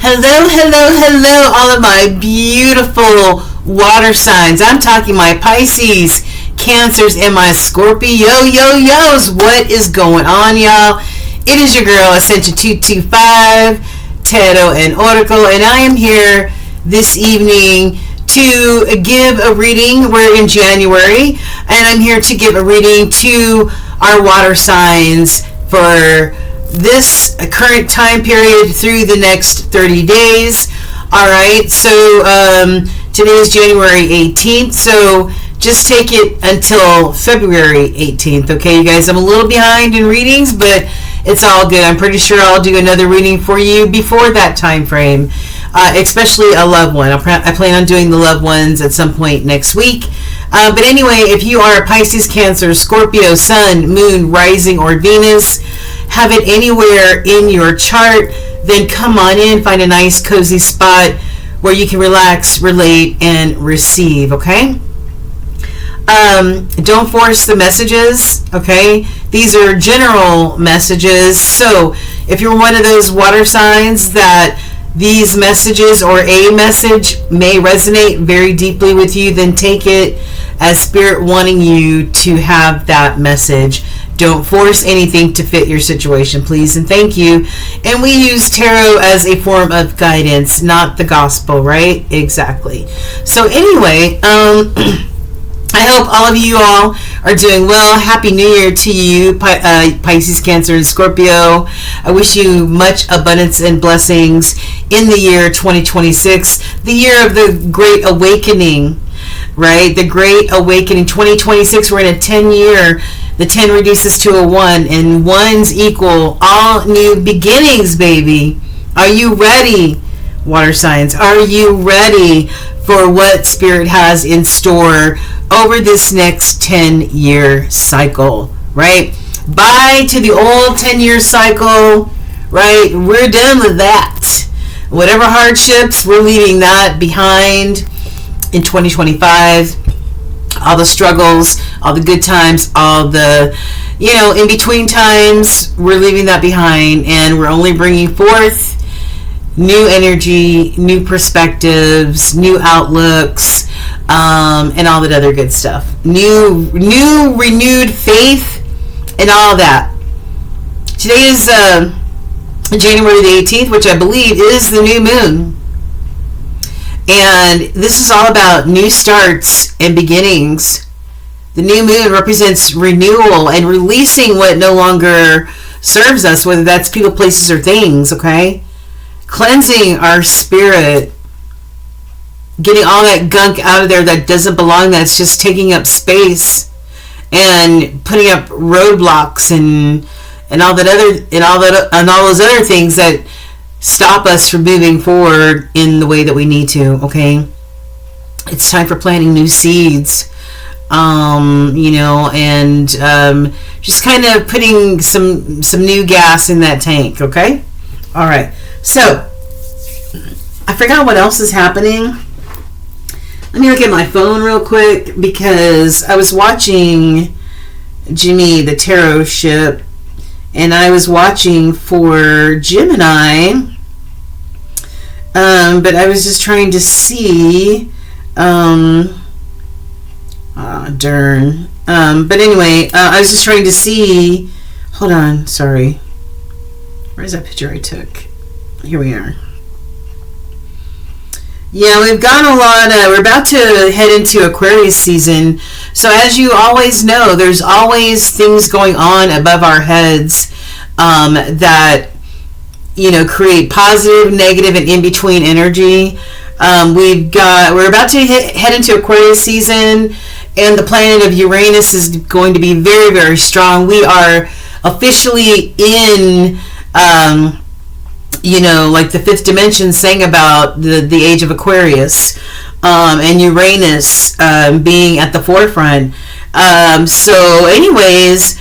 Hello, hello, hello, all of my beautiful water signs. I'm talking my Pisces, Cancers, and my Scorpios. What is going on, y'all? It is your girl, Ascension 225, Tarot and Oracle, and I am here this evening to give a reading. We're in January, and I'm here to give a reading to our water signs for this current time period through the next 30 days. All right, so today is January 18th, so just take it until February 18th, okay, you guys? I'm a little behind in readings, but it's all good. I'm pretty sure I'll do another reading for you before that time frame, especially a loved one. I plan on doing the loved ones at some point next week. But anyway, if you are a Pisces, Cancer, Scorpio, Sun, Moon, Rising, or Venus, have it anywhere in your chart, then come on in, find a nice cozy spot where you can relax, relate, and receive, okay? Don't force the messages, okay? These are general messages, so if you're one of those water signs that these messages or a message may resonate very deeply with you, then take it as Spirit wanting you to have that message. Don't force anything to fit your situation, please, and thank you. And we use tarot as a form of guidance, not the gospel, right? Exactly. So anyway, I hope all of you all are doing well. Happy New Year to you, Pisces, Cancer, and Scorpio. I wish you much abundance and blessings in the year 2026, the year of the Great Awakening, right? The Great Awakening. 2026, we're in a 10-year. The 10 reduces to a 1, and 1s equal all new beginnings, baby. Are you ready, water signs? Are you ready for what Spirit has in store over this next 10-year cycle, right? Bye to the old 10-year cycle, right? We're done with that. Whatever hardships, we're leaving that behind in 2025. All the struggles, all the good times, all the, in between times, we're leaving that behind, and we're only bringing forth new energy, new perspectives, new outlooks, and all that other good stuff. New renewed faith, and all that. Today is January the 18th, which I believe is the new moon. And this is all about new starts and beginnings. The new moon represents renewal and releasing what no longer serves us, whether that's people, places, or things, okay? Cleansing our spirit. Getting all that gunk out of there that doesn't belong, that's just taking up space. And putting up roadblocks and all that other and all those other things that stop us from moving forward in the way that we need to, okay? It's time for planting new seeds, and just kind of putting some new gas in that tank, okay? All right. So, I forgot what else is happening. Let me look at my phone real quick, because I was watching Jimmy the Tarot Ship, and I was watching for Gemini, but I was just trying to see, but anyway, I was just trying to see, hold on, sorry, where's that picture I took? Here we are. Yeah, we've got a lot, we're about to head into Aquarius season, so as you always know, there's always things going on above our heads that, create positive, negative, and in-between energy. We're about to head into Aquarius season, and the planet of Uranus is going to be very, very strong. We are officially in, like the fifth dimension saying about the age of Aquarius, and Uranus being at the forefront. So anyways,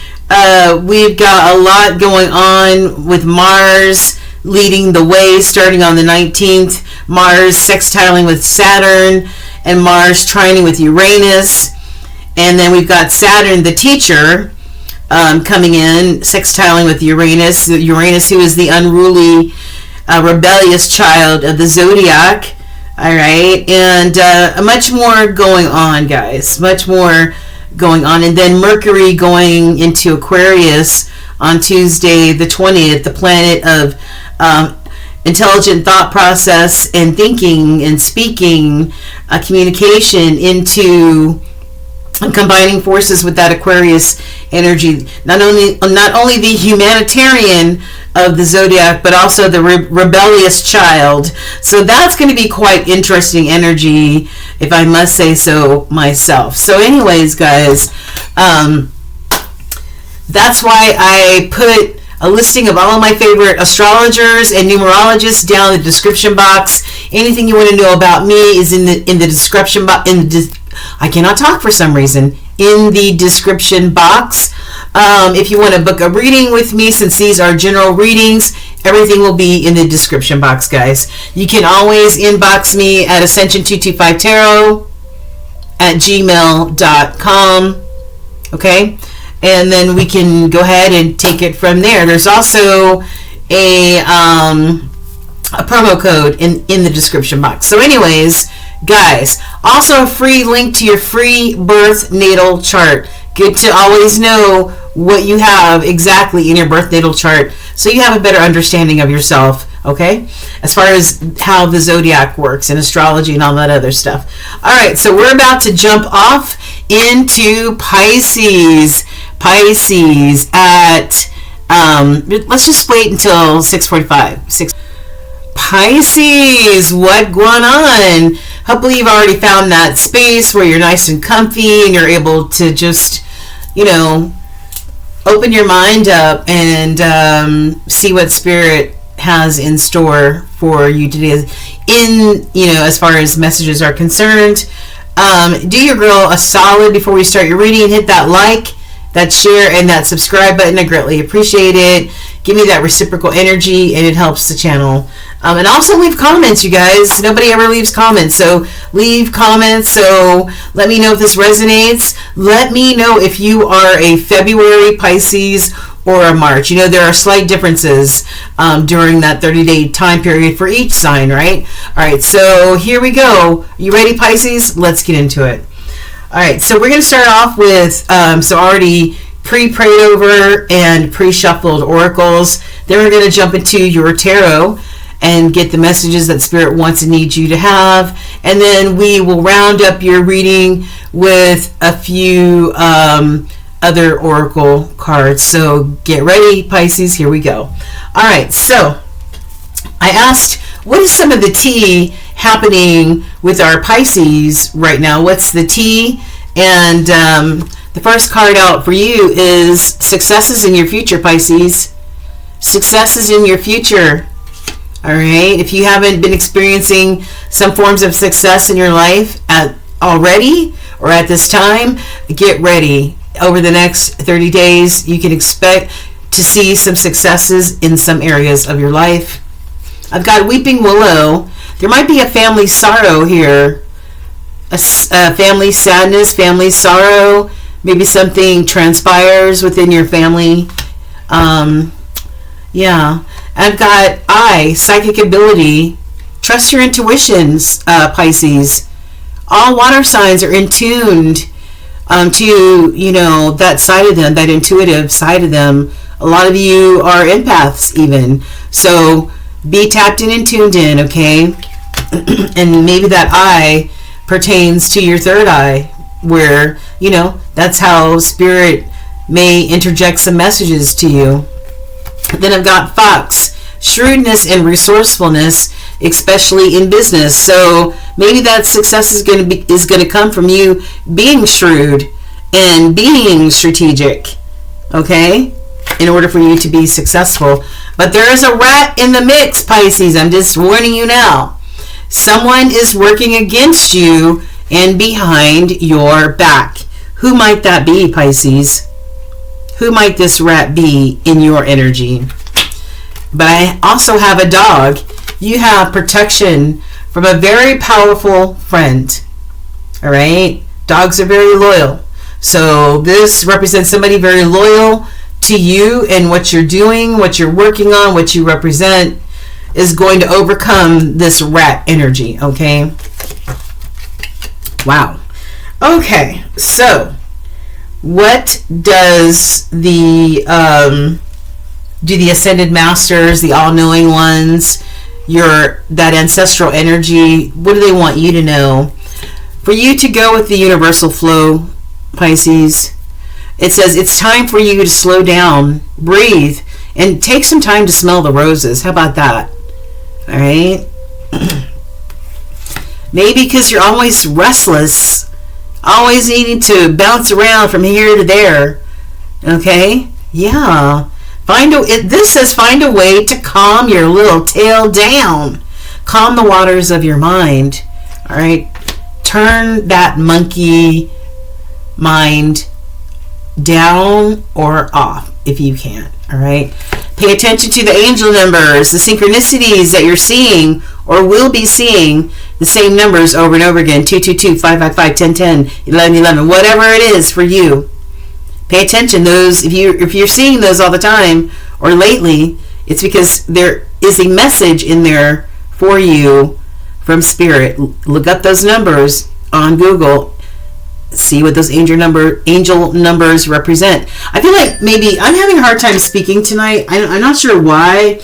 we've got a lot going on with Mars leading the way starting on the 19th. Mars sextiling with Saturn, and Mars trining with Uranus. And then we've got Saturn, the teacher, coming in, sextiling with Uranus. Uranus, who is the unruly a rebellious child of the zodiac. All right, and much more going on, guys. Much more going on. And then Mercury going into Aquarius on Tuesday the 20th, the planet of intelligent thought process and thinking and speaking, communication, into combining forces with that Aquarius energy. Not only the humanitarian of the zodiac, but also the rebellious child. So that's going to be quite interesting energy, if I must say so myself. So anyways, guys, that's why I put a listing of all of my favorite astrologers and numerologists down in the description box. Anything you want to know about me is in the description box. I cannot talk for some reason. In the description box. If you want to book a reading with me, since these are general readings, everything will be in the description box, guys. You can always inbox me at ascension225tarot@gmail.com. Okay? And then we can go ahead and take it from there. There's also a promo code in the description box. So anyways, guys, also a free link to your free birth natal chart. Good to always know what you have exactly in your birth natal chart, so you have a better understanding of yourself, okay, as far as how the zodiac works and astrology and all that other stuff. All right, so we're about to jump off into Pisces at let's just wait until 6:45. Pisces, what going on? Hopefully you've already found that space where you're nice and comfy and you're able to just, open your mind up and see what Spirit has in store for you today, as far as messages are concerned. Do your girl a solid before we start your reading. Hit that like, that share, and that subscribe button. I greatly appreciate it. Give me that reciprocal energy, and it helps the channel. And also leave comments, you guys. Nobody ever leaves comments, so leave comments. So let me know if this resonates. Let me know if you are a February Pisces or a March. There are slight differences during that 30-day time period for each sign, right? All right, so here we go. You ready, Pisces? Let's get into it. All right, so we're going to start off with already pre-prayed over and pre-shuffled oracles. Then we're going to jump into your tarot and get the messages that Spirit wants and needs you to have. And then we will round up your reading with a few other oracle cards. So get ready, Pisces. Here we go. All right, so I asked, what is some of the tea happening with our Pisces right now? What's the tea? And the first card out for you is successes in your future, Pisces. Successes in your future. All right. If you haven't been experiencing some forms of success in your life already or at this time, get ready. Over the next 30 days, you can expect to see some successes in some areas of your life. I've got Weeping Willow. There might be a family sorrow here. A family sadness, family sorrow. Maybe something transpires within your family. Yeah. I've got psychic ability. Trust your intuitions, Pisces. All water signs are in tuned to, that side of them, that intuitive side of them. A lot of you are empaths even. So be tapped in and tuned in, okay? And maybe that eye pertains to your third eye, where, that's how Spirit may interject some messages to you. Then I've got Fox, shrewdness and resourcefulness, especially in business. So maybe that success is going to come from you being shrewd and being strategic, okay, in order for you to be successful. But there is a rat in the mix, Pisces. I'm just warning you now. Someone is working against you and behind your back. Who might that be, Pisces? Who might this rat be in your energy? But I also have a dog. You have protection from a very powerful friend. All right? Dogs are very loyal. So this represents somebody very loyal to you and what you're doing, what you're working on, what you represent. is going to overcome this rat energy, okay? Wow. Okay, so what does the do the ascended masters, the all-knowing ones, that ancestral energy, what do they want you to know? For you to go with the universal flow, Pisces, it says it's time for you to slow down, breathe, and take some time to smell the roses. How about that? All right? Maybe because you're always restless, always needing to bounce around from here to there. Okay? Yeah. This says find a way to calm your little tail down. Calm the waters of your mind. All right? Turn that monkey mind down or off if you can. All right? Pay attention to the angel numbers, the synchronicities that you're seeing or will be seeing the same numbers over and over again. 222, 555, 1010, 1111, whatever it is for you. Pay attention. Those, if you're seeing those all the time or lately, it's because there is a message in there for you from Spirit. Look up those numbers on Google. See what those angel numbers represent. I feel like maybe I'm having a hard time speaking tonight. I'm not sure why.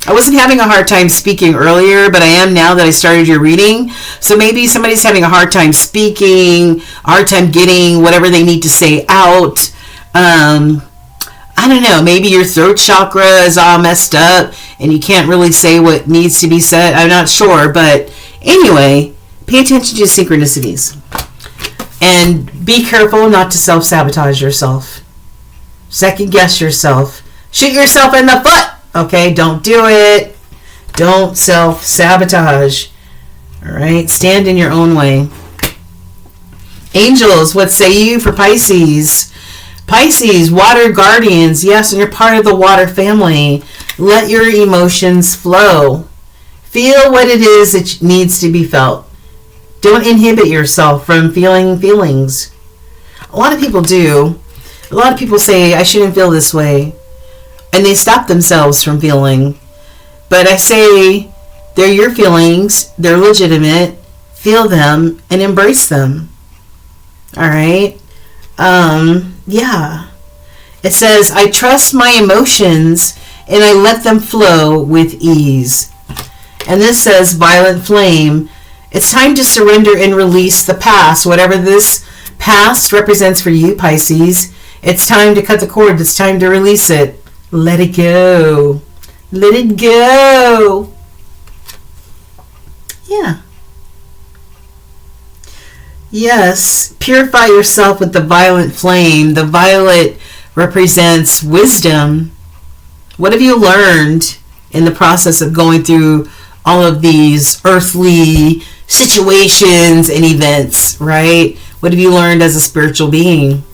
I wasn't having a hard time speaking earlier, but I am now that I started your reading. So maybe somebody's having a hard time speaking, a hard time getting whatever they need to say out. I don't know. Maybe your throat chakra is all messed up and you can't really say what needs to be said. I'm not sure. But anyway, pay attention to synchronicities. And be careful not to self-sabotage yourself. Second guess yourself. Shoot yourself in the foot. Okay, don't do it. Don't self-sabotage. All right, stand in your own way. Angels, what say you for Pisces? Pisces, water guardians. Yes, and you're part of the water family. Let your emotions flow. Feel what it is that needs to be felt. Don't inhibit yourself from feeling feelings. A lot of people do. A lot of people say, I shouldn't feel this way. And they stop themselves from feeling. But I say, they're your feelings. They're legitimate. Feel them and embrace them. All right? Yeah. It says, I trust my emotions and I let them flow with ease. And this says, Violet Flame. It's time to surrender and release the past. Whatever this past represents for you, Pisces, it's time to cut the cord. It's time to release it. Let it go. Let it go. Yeah. Yes. Purify yourself with the violet flame. The violet represents wisdom. What have you learned in the process of going through all of these earthly situations and events, right? What have you learned as a spiritual being?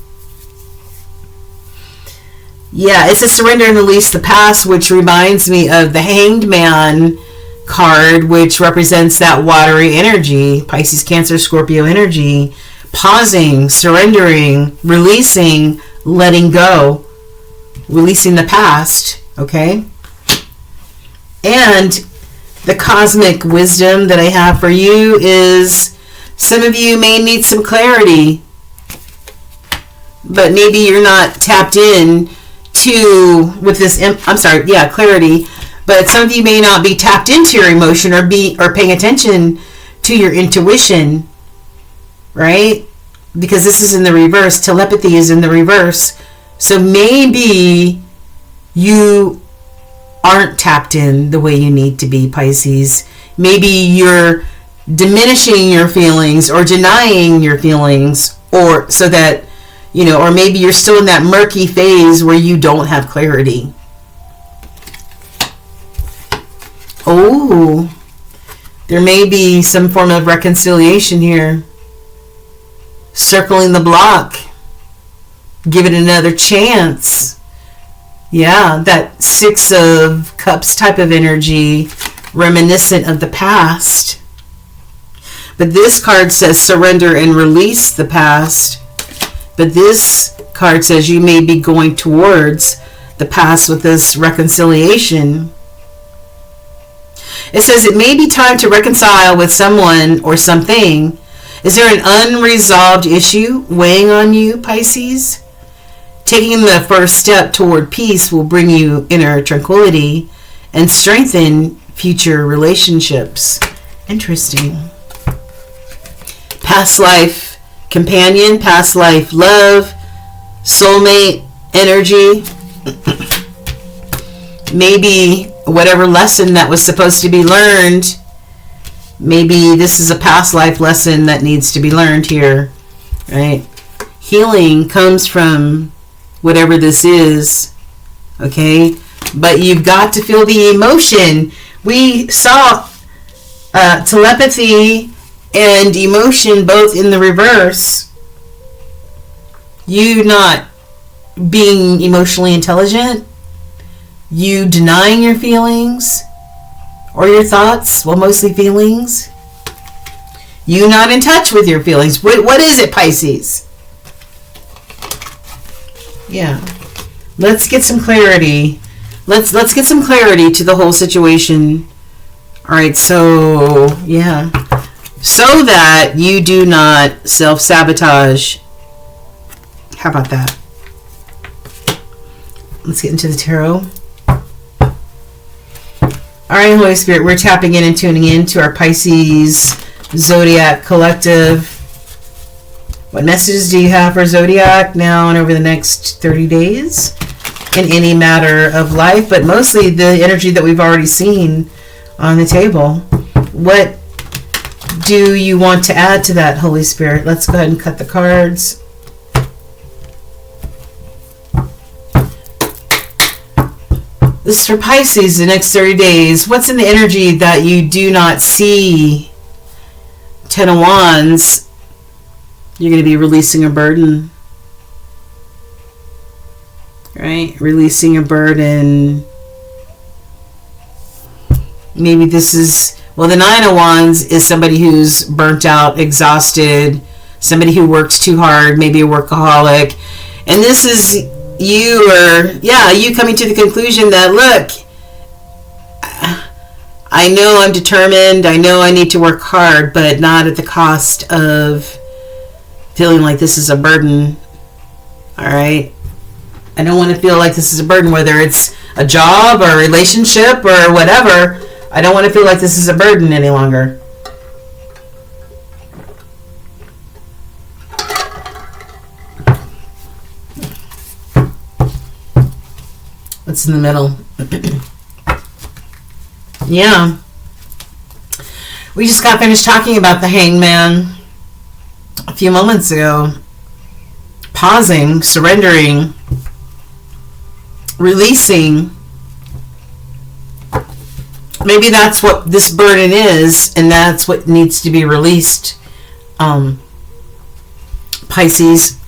Yeah, it says surrender and release the past, which reminds me of the Hanged Man card, which represents that watery energy, Pisces, Cancer, Scorpio energy. Pausing, surrendering, releasing, letting go, releasing the past, okay? And the cosmic wisdom that I have for you is some of you may need some clarity, but maybe you're not tapped in to with this clarity, but some of you may not be tapped into your emotion or paying attention to your intuition, right? Because this is in the reverse. Telepathy is in the reverse. So maybe you aren't tapped in the way you need to be, Pisces. Maybe you're diminishing your feelings or denying your feelings, or so that, or maybe you're still in that murky phase where you don't have clarity. Oh, there may be some form of reconciliation here. Circling the block. Give it another chance. Yeah, that Six of Cups type of energy, reminiscent of the past. But this card says surrender and release the past. But this card says you may be going towards the past with this reconciliation. It says it may be time to reconcile with someone or something. Is there an unresolved issue weighing on you, Pisces? Taking the first step toward peace will bring you inner tranquility and strengthen future relationships. Interesting. Past life companion, past life love, soulmate energy. Maybe whatever lesson that was supposed to be learned, maybe this is a past life lesson that needs to be learned here, right? Healing comes from whatever this is, okay? But you've got to feel the emotion. We saw telepathy and emotion both in the reverse. You not being emotionally intelligent, you denying your feelings or your thoughts, well, mostly feelings. You not in touch with your feelings. What is it, Pisces? Yeah. Let's get some clarity. Let's get some clarity to the whole situation. All right, so, yeah. So that you do not self-sabotage. How about that? Let's get into the tarot. All right, Holy Spirit, we're tapping in and tuning in to our Pisces Zodiac Collective. What messages do you have for Zodiac now and over the next 30 days? In any matter of life, but mostly the energy that we've already seen on the table. What do you want to add to that, Holy Spirit? Let's go ahead and cut the cards. This is for Pisces, the next 30 days. What's in the energy that you do not see? 10 of Wands. You're going to be releasing a burden. Right? Releasing a burden. Maybe this is... Well, the 9 of Wands is somebody who's burnt out, exhausted. Somebody who works too hard. Maybe a workaholic. And this is... you coming to the conclusion that, look, I know I'm determined, I know I need to work hard, but not at the cost of feeling like this is a burden. All right? I don't want to feel like this is a burden, whether it's a job or a relationship or whatever. I don't want to feel like this is a burden any longer. What's in the middle? Yeah. We just got finished talking about the Hangman a few moments ago. Pausing, surrendering, releasing. Maybe that's what this burden is, and that's what needs to be released, Pisces.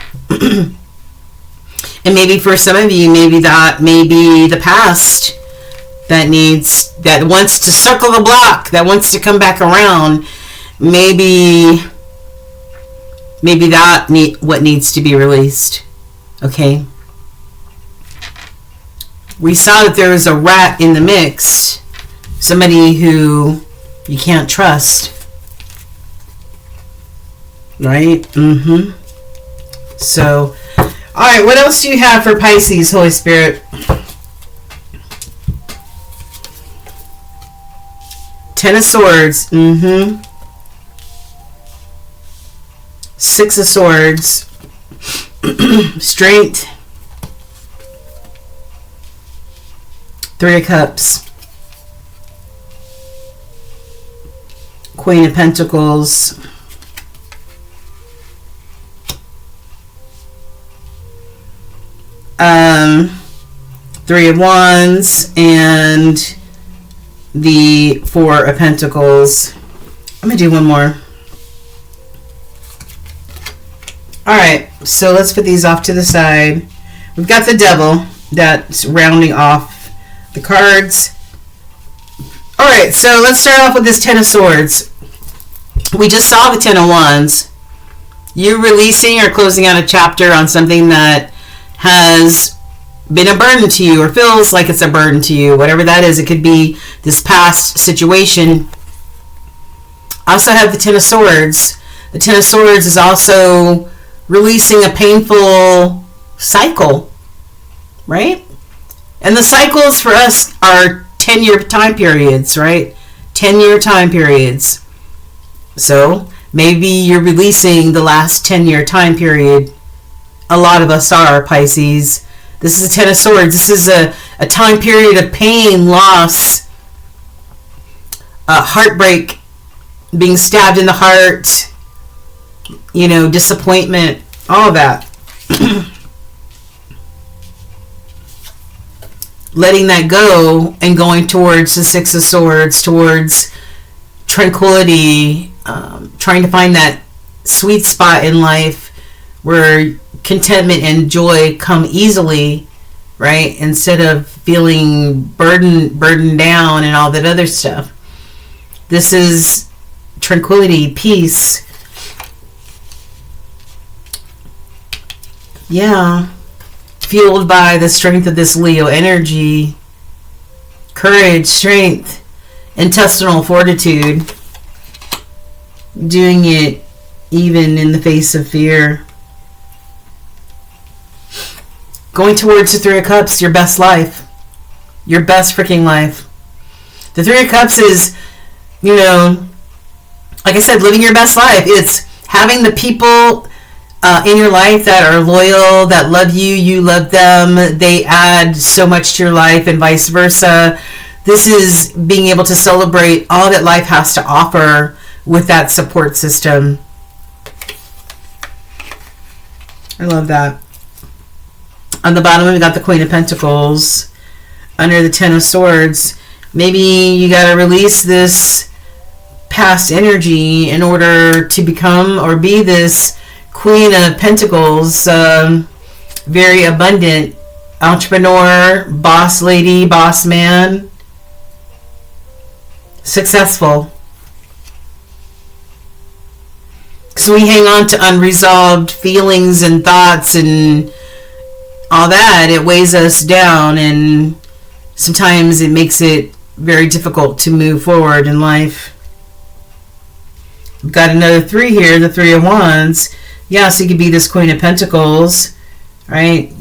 And maybe for some of you, maybe that may be the past that wants to circle the block, that wants to come back around. Maybe what needs to be released. Okay. We saw that there was a rat in the mix. Somebody who you can't trust. Right? Mm-hmm. So... all right, what else do you have for Pisces, Holy Spirit? 10 of Swords. Mm-hmm. 6 of Swords. Strength. 3 of Cups. Queen of Pentacles. 3 of Wands and the 4 of Pentacles. I'm going to do one more. Alright, so let's put these off to the side. We've got the Devil that's rounding off the cards. Alright, so let's start off with this 10 of Swords. We just saw the 10 of Wands. You're releasing or closing out a chapter on something that has been a burden to you or feels like it's a burden to you, whatever that is. It could be this past situation. I also have the Ten of Swords. The Ten of Swords is also releasing a painful cycle, right? And the cycles for us are 10-year time periods, right? 10-year time periods. So maybe you're releasing the last 10-year time period. A lot of us are, Pisces. This is a Ten of Swords. This is a time period of pain, loss, heartbreak, being stabbed in the heart, disappointment, all of that. Letting that go and going towards the Six of Swords, towards tranquility, trying to find that sweet spot in life where contentment and joy come easily, right? Instead of feeling burdened down and all that other stuff. This is tranquility, peace. Yeah. Fueled by the strength of this Leo energy. Courage, strength, intestinal fortitude. Doing it even in the face of fear. Going towards the Three of Cups, your best life. Your best freaking life. The Three of Cups is, like I said, living your best life. It's having the people in your life that are loyal, that love you, you love them. They add so much to your life and vice versa. This is being able to celebrate all that life has to offer with that support system. I love that. On the bottom, we got the Queen of Pentacles. Under the Ten of Swords, maybe you got to release this past energy in order to become or be this Queen of Pentacles. Very abundant entrepreneur, boss lady, boss man. Successful. Because we hang on to unresolved feelings and thoughts and all that, it weighs us down, and sometimes it makes it very difficult to move forward in life. We've got another three here, the Three of Wands. Yeah, so you could be this Queen of Pentacles, right?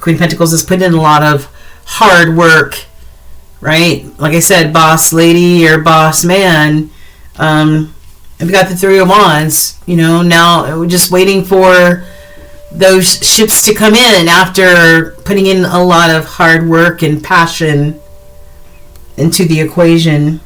Queen of Pentacles has put in a lot of hard work, right? Like I said, boss lady or boss man. And we got the Three of Wands. Now we're just waiting for those ships to come in after putting in a lot of hard work and passion into the equation.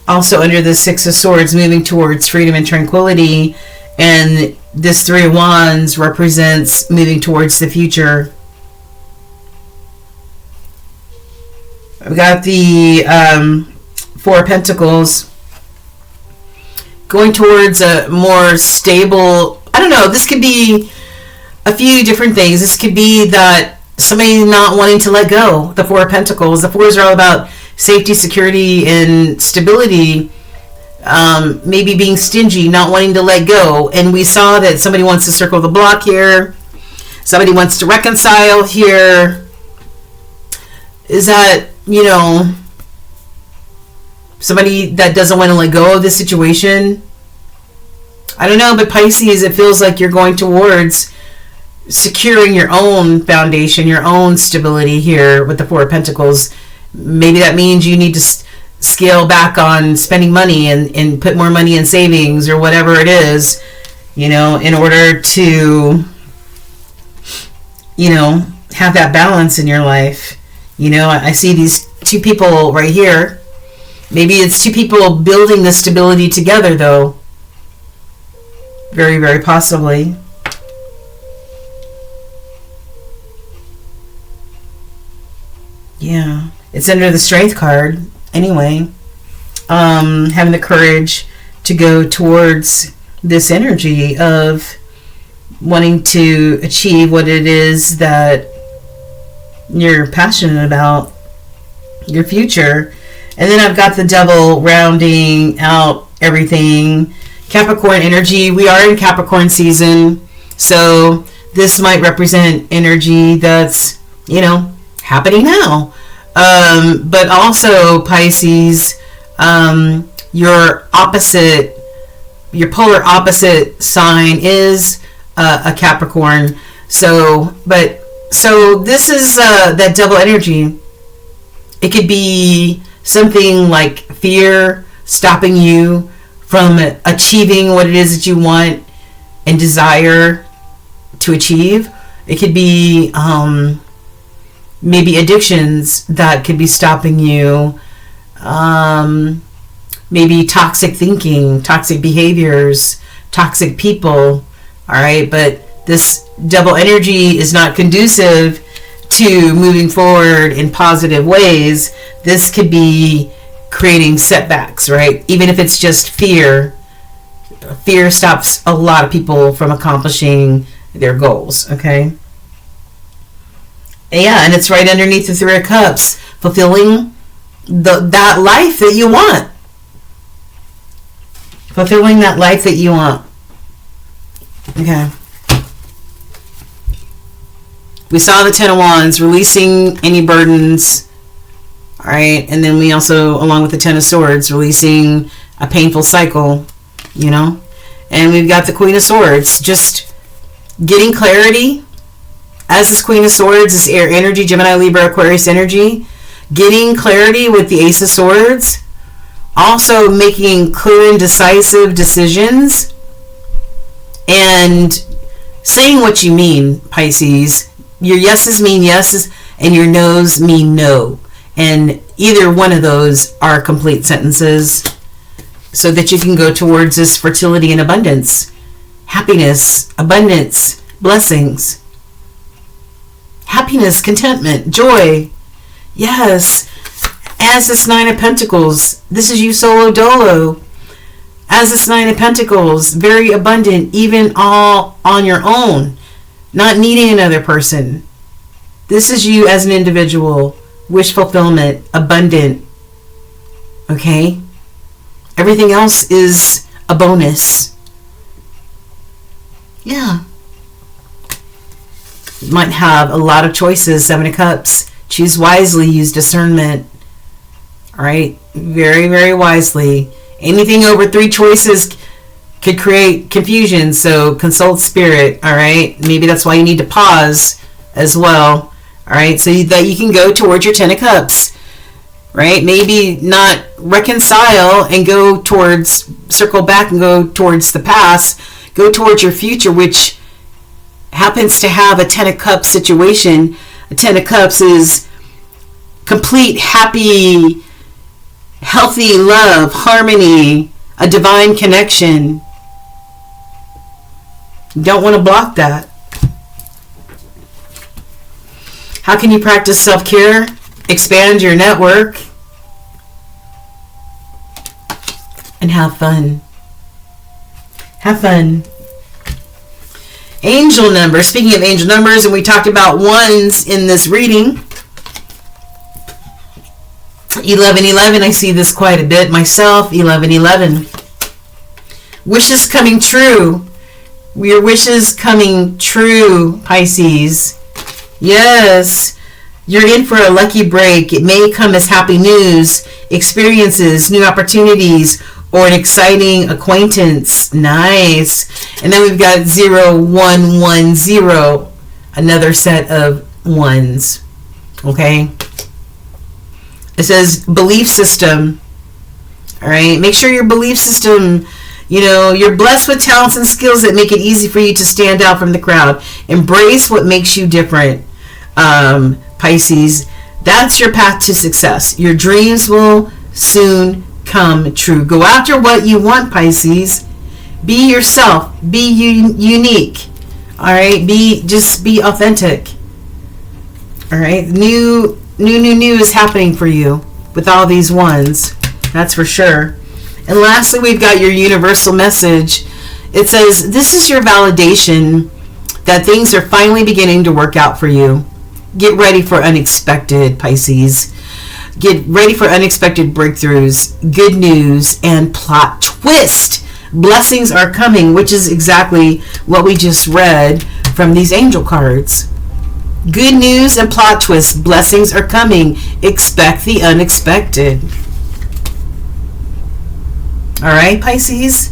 Also under the Six of Swords, moving towards freedom and tranquility, and this Three of Wands represents moving towards the future. We got the Four of Pentacles. Going towards a more stable, I don't know, this could be a few different things. This could be that somebody not wanting to let go. The Four of Pentacles. The Fours are all about safety, security, and stability. Maybe being stingy, not wanting to let go. And we saw that somebody wants to circle the block here. Somebody wants to reconcile here. Is that, somebody that doesn't want to let go of the situation? I don't know, but Pisces, it feels like you're going towards securing your own foundation, your own stability here with the Four of Pentacles. Maybe that means you need to scale back on spending money and put more money in savings or whatever it is, in order to, have that balance in your life. I see these two people right here. Maybe it's two people building the stability together, though. Very, very possibly. Yeah. It's under the Strength card, anyway. Having the courage to go towards this energy of wanting to achieve what it is that you're passionate about, your future. And then I've got the Devil rounding out everything. Capricorn energy. We are in Capricorn season. So this might represent energy that's, happening now. But also, Pisces, your polar opposite sign is a Capricorn. So this is that double energy. It could be something like fear stopping you from achieving what it is that you want and desire to achieve. It could be maybe addictions that could be stopping you. Maybe toxic thinking, toxic behaviors, toxic people. All right, but this double energy is not conducive to moving forward in positive ways. This could be creating setbacks, right? Even if it's just fear. Fear stops a lot of people from accomplishing their goals, okay? Yeah, and it's right underneath the Three of Cups, fulfilling that life that you want. Fulfilling that life that you want. Okay. We saw the Ten of Wands, releasing any burdens. All right. And then we also, along with the Ten of Swords, releasing a painful cycle, And we've got the Queen of Swords, just getting clarity. As this Queen of Swords is air energy, Gemini, Libra, Aquarius energy. Getting clarity with the Ace of Swords. Also making clear and decisive decisions. And saying what you mean, Pisces. Your yeses mean yeses and your no's mean no. And either one of those are complete sentences so that you can go towards this fertility and abundance. Happiness, abundance, blessings. Happiness, contentment, joy. Yes. As this Nine of Pentacles, this is you solo dolo. As this Nine of Pentacles, very abundant, even all on your own. Not needing another person. This is you as an individual. Wish fulfillment, abundant. Okay? Everything else is a bonus. Yeah. You might have a lot of choices. Seven of Cups. Choose wisely. Use discernment. All right? Very, very wisely. Anything over 3 choices could create confusion, so consult spirit. All right? Maybe that's why you need to pause as well. All right? So that you can go towards your Ten of Cups. Right? Maybe not reconcile and go towards, circle back and go towards the past. Go towards your future, which happens to have a Ten of Cups situation. A Ten of Cups is complete, happy, healthy love, harmony, a divine connection. You don't want to block that. How can you practice self-care? Expand your network. And have fun. Have fun. Angel numbers. Speaking of angel numbers, and we talked about ones in this reading. 1111, I see this quite a bit myself. 1111. Wishes coming true. Your wishes coming true, Pisces. Yes. You're in for a lucky break. It may come as happy news, experiences, new opportunities, or an exciting acquaintance. Nice. And then we've got 0110. Another set of ones. Okay. It says belief system. All right. Make sure your belief system, you're blessed with talents and skills that make it easy for you to stand out from the crowd. Embrace what makes you different, Pisces. That's your path to success. Your dreams will soon come true. Go after what you want, Pisces. Be yourself. Be unique. All right. Just be authentic. All right. New is happening for you with all these ones. That's for sure. And lastly, we've got your universal message. It says, this is your validation that things are finally beginning to work out for you. Get ready for unexpected, Pisces. Get ready for unexpected breakthroughs, good news, and plot twist. blessings are coming, which is exactly what we just read from these angel cards. Good news and plot twists. Blessings are coming. Expect the unexpected. All right, Pisces.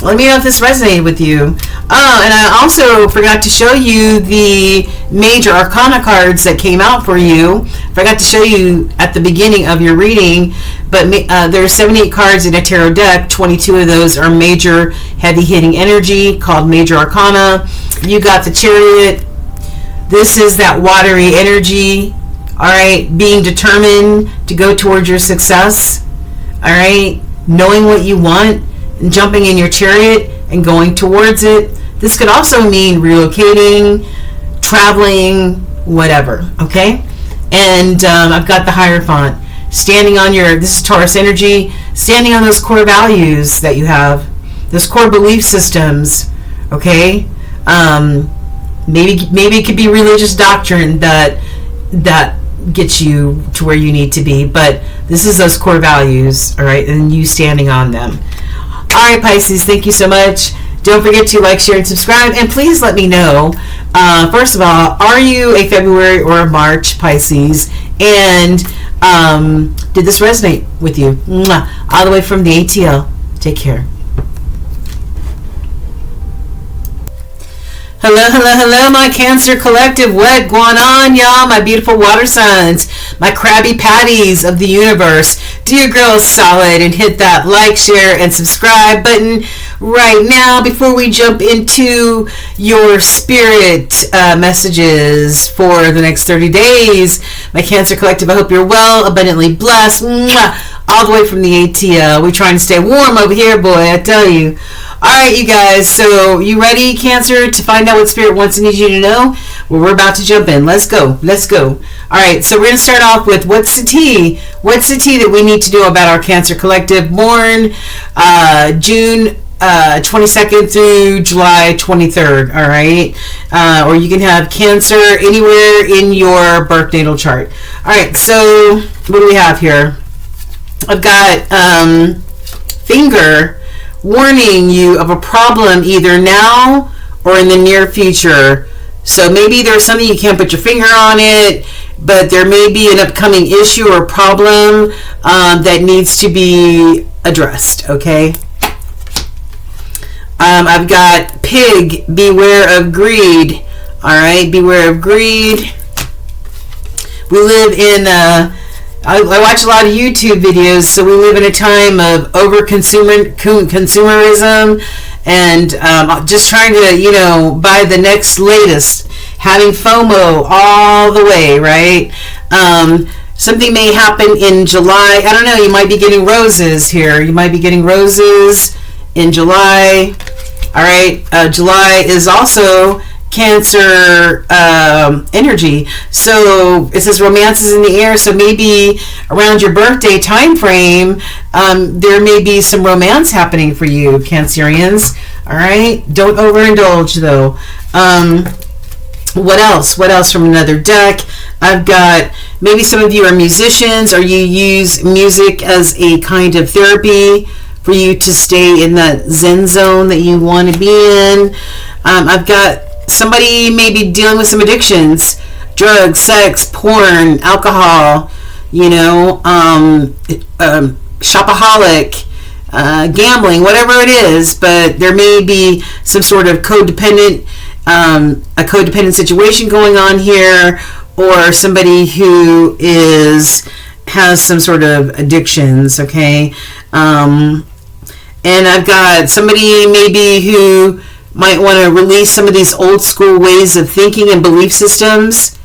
Let me know if this resonated with you. Oh, and I also forgot to show you the major arcana cards that came out for you. Forgot to show you at the beginning of your reading, but there's 78 cards in a tarot deck. 22 of those are major heavy-hitting energy called major arcana. You got the Chariot. This is that watery energy, all right, being determined to go towards your success, all right, knowing what you want, and jumping in your chariot and going towards it. This could also mean relocating, traveling, whatever, okay? And I've got the Hierophant, standing on this is Taurus energy, standing on those core values that you have, those core belief systems, okay? Maybe it could be religious doctrine that gets you to where you need to be, but this is those core values, all right, and you standing on them. All right, Pisces, thank you so much. Don't forget to like, share, and subscribe, and please let me know, first of all, are you a February or a March Pisces, and did this resonate with you? Mwah. All the way from the ATL. Take care. Hello, my Cancer Collective. What going on, y'all? My beautiful water signs, my Krabby Patties of the universe. Do your girls solid and hit that like, share, and subscribe button right now before we jump into your spirit messages for the next 30 days. My Cancer Collective, I hope you're well, abundantly blessed. Mwah. All the way from the ATL. We're trying to stay warm over here, boy, I tell you. All right, you guys, so you ready, Cancer, to find out what Spirit wants and needs you to know? Well, we're about to jump in. Let's go. All right, so we're going to start off with what's the tea? What's the tea that we need to know about our Cancer Collective, born June 22nd through July 23rd, all right? Or you can have Cancer anywhere in your birth natal chart. All right, so what do we have here? I've got finger warning you of a problem either now or in the near future. So maybe there's something you can't put your finger on it, but there may be an upcoming issue or problem that needs to be addressed, okay? I've got pig, beware of greed. All right, beware of greed. We live in I watch a lot of YouTube videos, so we live in a time of consumerism and just trying to, buy the next latest, having FOMO all the way, right? Something may happen in July. I don't know, you might be getting roses here. You might be getting roses in July. All right, July is also Cancer energy, so it says romance is in the air, so maybe around your birthday time frame there may be some romance happening for you, Cancerians. All right, don't overindulge though. What else from another deck? I've got, maybe some of you are musicians, or you use music as a kind of therapy for you to stay in that zen zone that you want to be in. I've got somebody may be dealing with some addictions, drugs, sex, porn, alcohol, shopaholic, gambling, whatever it is, but there may be some sort of a codependent situation going on here, or somebody who has some sort of addictions, okay? And I've got somebody maybe who might want to release some of these old school ways of thinking and belief systems.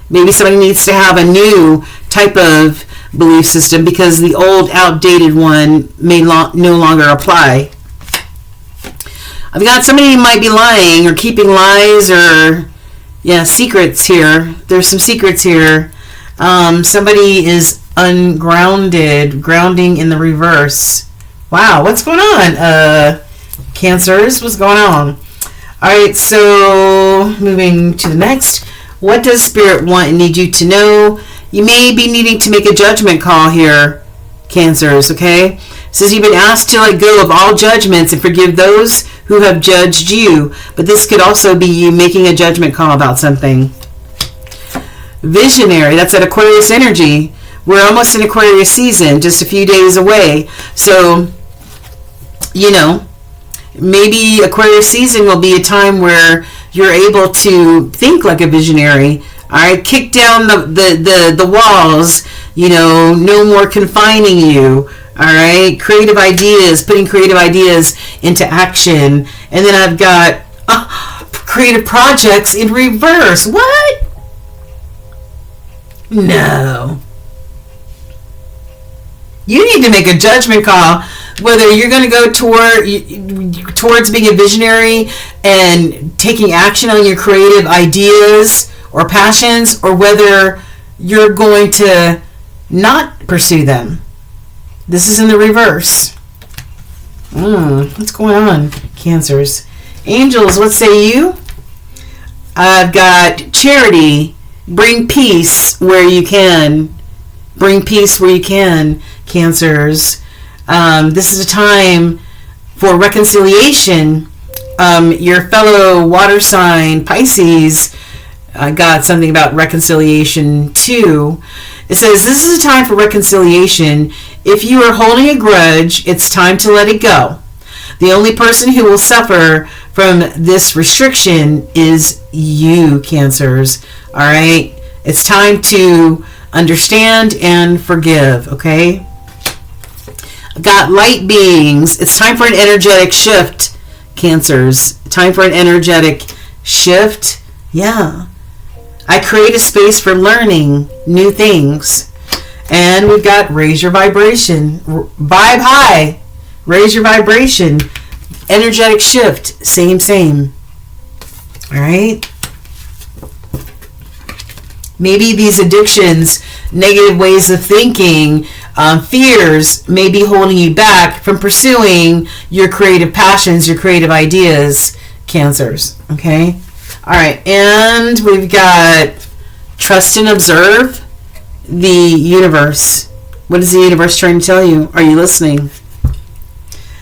Maybe somebody needs to have a new type of belief system because the old outdated one may no longer apply. I've got somebody who might be lying or keeping lies or secrets here. There's some secrets here. Somebody is ungrounded, grounding in the reverse. Wow, what's going on? Cancers, what's going on? All right, so moving to the next. What does Spirit want and need you to know? You may be needing to make a judgment call here, Cancers, okay? It says you've been asked to let go of all judgments and forgive those who have judged you. But this could also be you making a judgment call about something. Visionary, that's that Aquarius energy. We're almost in Aquarius season, just a few days away. So, you know, maybe Aquarius season will be a time where you're able to think like a visionary. All right, kick down the walls, you know, no more confining you. All right, creative ideas, putting creative ideas into action. And then I've got creative projects in reverse. What? No. You need to make a judgment call whether you're going to go towards being a visionary and taking action on your creative ideas or passions, or whether you're going to not pursue them. This is in the reverse. What's going on, Cancers? Angels, what say you? I've got charity. Bring peace where you can. Bring peace where you can, Cancers. This is a time for reconciliation. Your fellow water sign, Pisces, got something about reconciliation too. It says this is a time for reconciliation. If you are holding a grudge, it's time to let it go. The only person who will suffer from this restriction is you, Cancers. All right? It's time to understand and forgive, okay? Got light beings. It's time for an energetic shift, Cancers. Time for an energetic shift. Yeah. I create a space for learning new things. And we've got raise your vibration. Vibe high. Raise your vibration. Energetic shift. Same. All right? Maybe these addictions, negative ways of thinking, fears may be holding you back from pursuing your creative passions, your creative ideas, Cancers. Okay? All right, and we've got trust and observe the universe. What is the universe trying to tell you? Are you listening?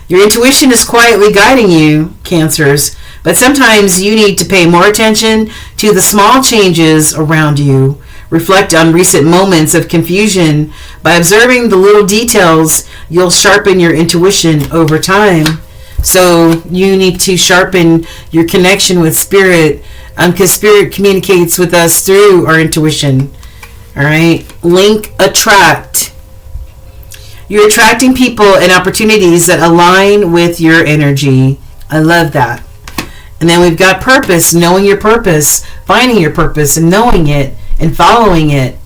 Your intuition is quietly guiding you, Cancers, but sometimes you need to pay more attention to the small changes around you. Reflect on recent moments of confusion. By observing the little details, you'll sharpen your intuition over time. So you need to sharpen your connection with Spirit, because Spirit communicates with us through our intuition. All right? Link attract. You're attracting people and opportunities that align with your energy. I love that. And then we've got purpose, knowing your purpose, finding your purpose and knowing it and following it.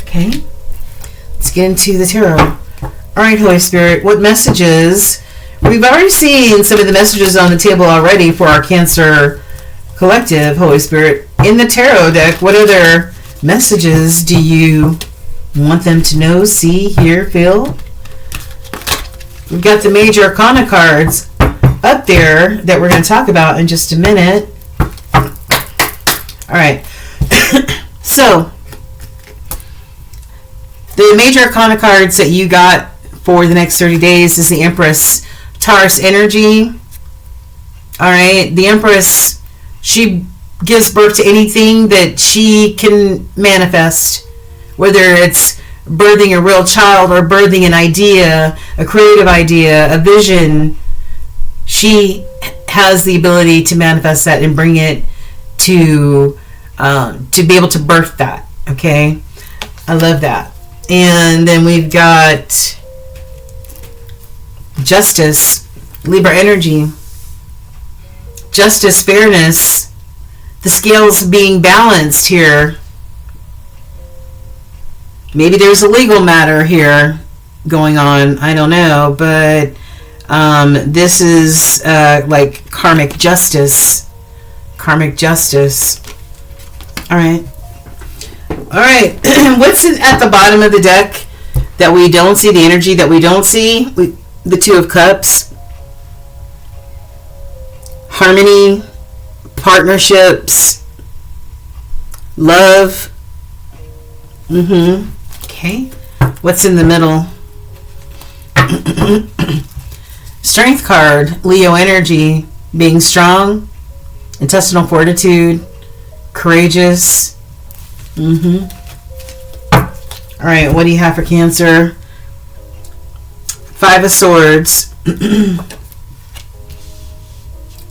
Okay? Let's get into the tarot. All right, Holy Spirit, what messages? We've already seen some of the messages on the table already for our Cancer collective, Holy Spirit. In the tarot deck, what other messages do you want them to know, see, hear, feel? We've got the major arcana cards up there that we're going to talk about in just a minute. All right. So, the major arcana cards that you got for the next 30 days is the Empress Taurus energy. All right. The Empress, she gives birth to anything that she can manifest, whether it's birthing a real child or birthing an idea, a creative idea, a vision. She has the ability to manifest that and bring it to be able to birth that. Okay, I love that. And then we've got Justice, Libra energy. Justice, fairness, the scales being balanced here. Maybe there's a legal matter here going on. I don't know, but this is like karmic justice. Karmic justice. All right. All right. What's at the bottom of the deck that we don't see? The energy that we don't see? The Two of Cups. Harmony. Partnerships. Love. Okay. What's in the middle? Strength card, Leo energy, being strong, intestinal fortitude, courageous. All right, what do you have for Cancer? 5 of Swords,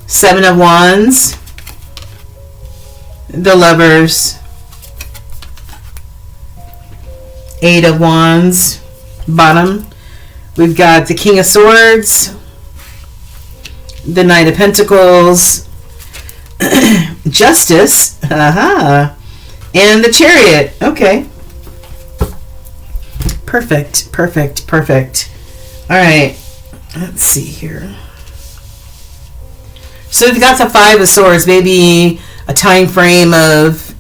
7 of Wands, the Lovers, 8 of Wands, bottom. We've got the King of Swords, the Knight of Pentacles, Justice, and the Chariot. Okay. Perfect, perfect, perfect. All right, let's see here. So we've got the 5 of Swords, maybe a time frame of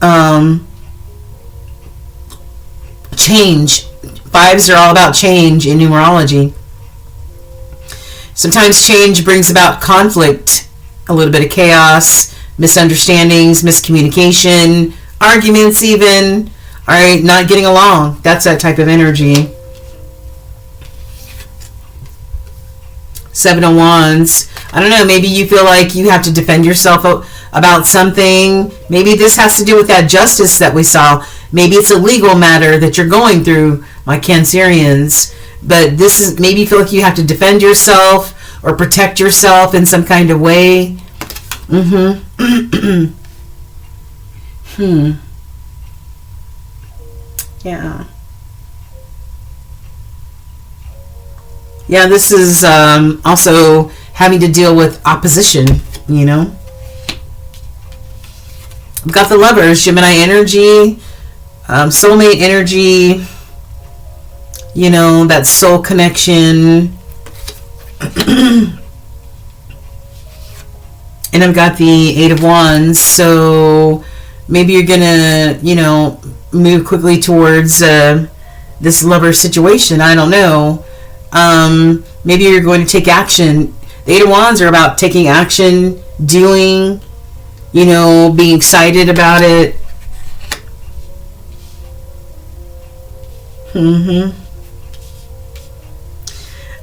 change. 5s are all about change in numerology. Sometimes change brings about conflict, a little bit of chaos, misunderstandings, miscommunication, arguments even. All right, not getting along. That's that type of energy. 7 of Wands. I don't know, maybe you feel like you have to defend yourself about something. Maybe this has to do with that justice that we saw. Maybe it's a legal matter that you're going through, my Cancerians. But this is, maybe you feel like you have to defend yourself or protect yourself in some kind of way. Yeah. Yeah, this is also having to deal with opposition, you know. We've got the Lovers, Gemini energy, soulmate energy, you know, that soul connection. And I've got the 8 of Wands, so maybe you're gonna, you know, move quickly towards this lover situation. I don't know. Maybe you're going to take action. The 8 of Wands are about taking action, doing, you know, being excited about it.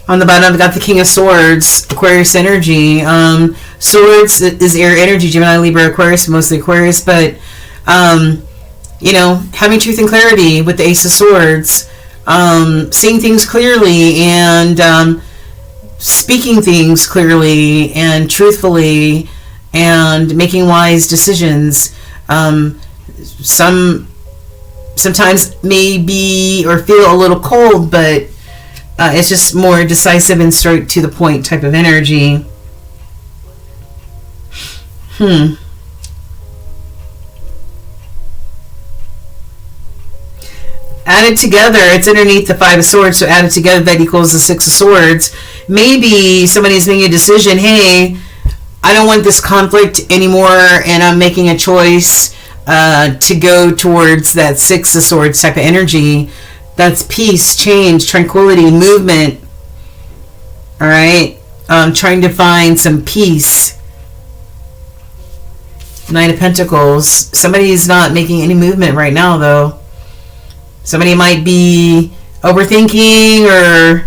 On the bottom, I've got the King of Swords, Aquarius energy. Swords is air energy, Gemini, Libra, Aquarius, mostly Aquarius, but, you know, having truth and clarity with the Ace of Swords, seeing things clearly and speaking things clearly and truthfully and making wise decisions. Sometimes maybe or feel a little cold, but it's just more decisive and straight to the point type of energy. Added together, it's underneath the 5 of Swords, so added together that equals the 6 of Swords. Maybe somebody's making a decision, hey, I don't want this conflict anymore, and I'm making a choice to go towards that 6 of Swords type of energy. That's peace, change, tranquility, movement. All right, trying to find some peace. Knight of Pentacles. Somebody's not making any movement right now, though. Somebody might be overthinking, or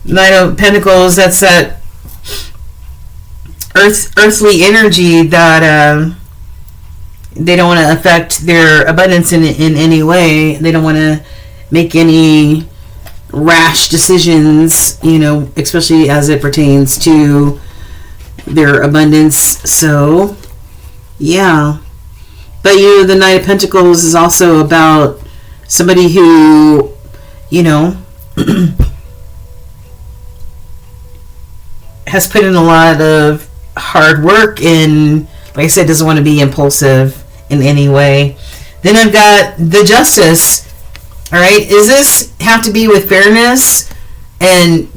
Knight of Pentacles, that's that earthly energy that they don't want to affect their abundance in any way. They don't want to make any rash decisions, you know, especially as it pertains to their abundance. So, yeah. But, you know, the Knight of Pentacles is also about somebody who, you know, has put in a lot of hard work and, like I said, doesn't want to be impulsive in any way. Then I've got the Justice. All right, does this have to be with fairness and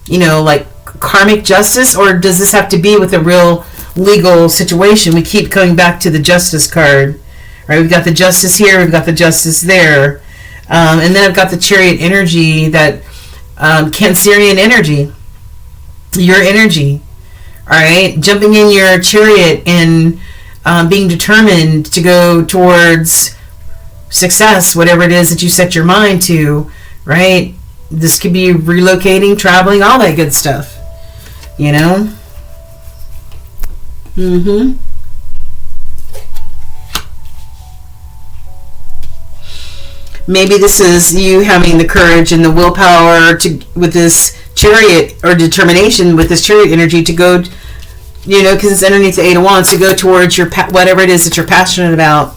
you know, like karmic justice, or does this have to be with a real legal situation? We keep coming back to the Justice card. All right, we've got the Justice here, we've got the Justice there, and then I've got the Chariot energy, that Cancerian energy, your energy. All right, jumping in your chariot and being determined to go towards success, whatever it is that you set your mind to, right? This could be relocating, traveling, all that good stuff, you know? Maybe this is you having the courage and the willpower to, with this chariot, or determination with this chariot energy, to go, you know, because it's underneath the Eight of Wands, to go towards your whatever it is that you're passionate about,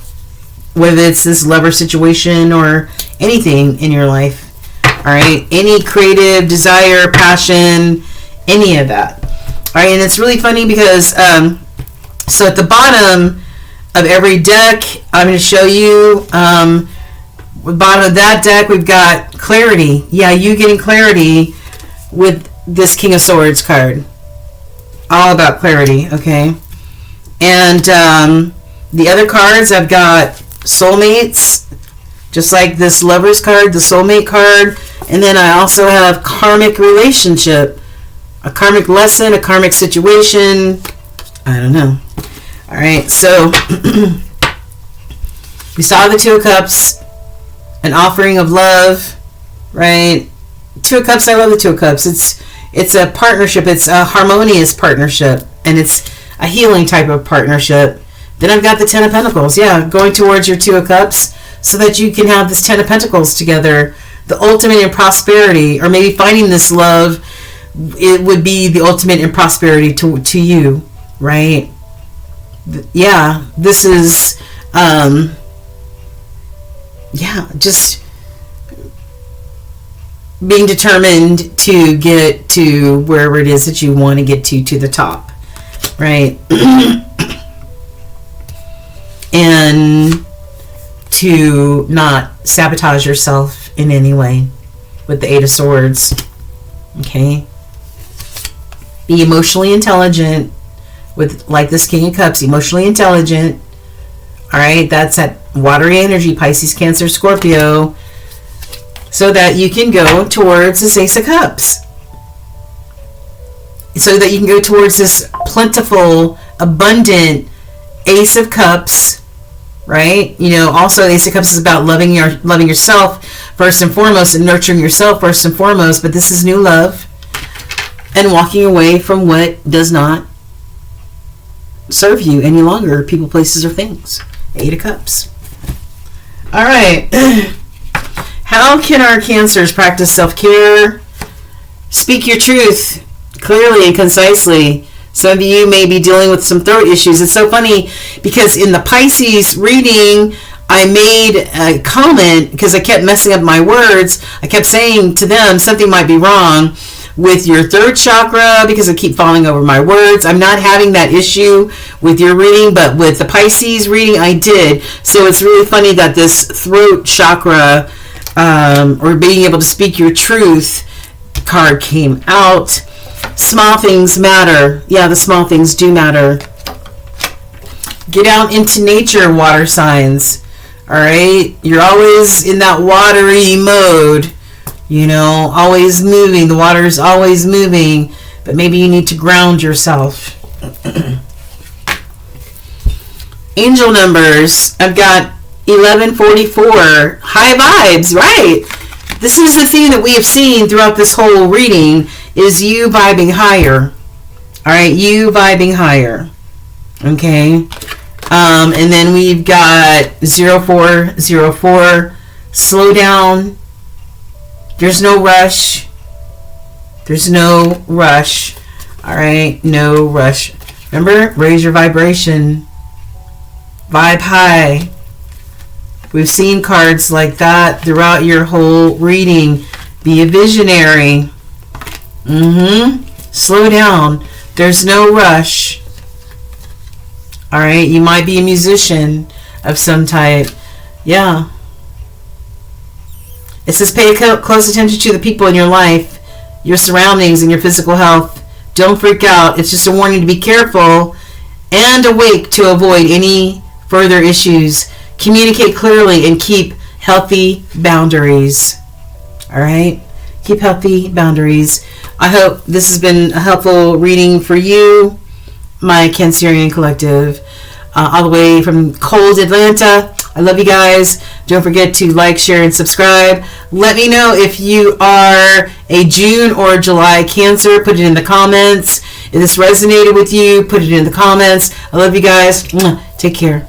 whether it's this lover situation or anything in your life. All right, any creative desire, passion, any of that. All right, and it's really funny because so at the bottom of every deck, I'm going to show you. The bottom of that deck, we've got clarity. Yeah, you getting clarity with this King of Swords card. All about clarity, okay? And the other cards, I've got soulmates, just like this Lover's card, the soulmate card. And then I also have karmic relationship, a karmic lesson, a karmic situation. I don't know. All right, so we saw the Two of Cups, an offering of love, right? Two of Cups, I love the Two of Cups. It's a partnership. It's a harmonious partnership, and it's a healing type of partnership. Then I've got the Ten of Pentacles. Yeah, going towards your Two of Cups so that you can have this Ten of Pentacles together. The ultimate in prosperity, or maybe finding this love, it would be the ultimate in prosperity to you, right? Yeah, this is... just being determined to get to wherever it is that you want to get to the top, right? And to not sabotage yourself in any way with the Eight of Swords, okay? Be emotionally intelligent with, like this King of Cups, emotionally intelligent. All right, that's that watery energy, Pisces, Cancer, Scorpio, so that you can go towards this Ace of Cups. So that you can go towards this plentiful, abundant Ace of Cups, right? You know, also Ace of Cups is about loving yourself first and foremost, and nurturing yourself first and foremost, but this is new love and walking away from what does not serve you any longer, people, places, or things. Eight of Cups. All right. How can our Cancers practice self-care? Speak your truth clearly and concisely. Some of you may be dealing with some throat issues. It's so funny because in the Pisces reading, I made a comment because I kept messing up my words. I kept saying to them something might be wrong with your third chakra because I keep falling over my words. I'm not having that issue with your reading, but with the Pisces reading, I did. So it's really funny that this throat chakra, or being able to speak your truth card came out. Small things matter. Yeah, the small things do matter. Get out into nature, water signs. All right? You're always in that watery mode. You know, always moving. The water is always moving. But maybe you need to ground yourself. Angel numbers. I've got 1144. High vibes, right? This is the theme that we have seen throughout this whole reading, is you vibing higher. All right, you vibing higher. Okay. And then we've got 0404. Slow down. There's no rush. There's no rush. All right, no rush. Remember, raise your vibration. Vibe high. We've seen cards like that throughout your whole reading. Be a visionary. Slow down. There's no rush. All right, you might be a musician of some type. Yeah. It says pay close attention to the people in your life, your surroundings, and your physical health. Don't freak out. It's just a warning to be careful and awake to avoid any further issues. Communicate clearly and keep healthy boundaries. All right? Keep healthy boundaries. I hope this has been a helpful reading for you, my Cancerian collective. All the way from cold Atlanta, I love you guys. Don't forget to like, share, and subscribe. Let me know if you are a June or July Cancer. Put it in the comments. If this resonated with you, put it in the comments. I love you guys. Take care.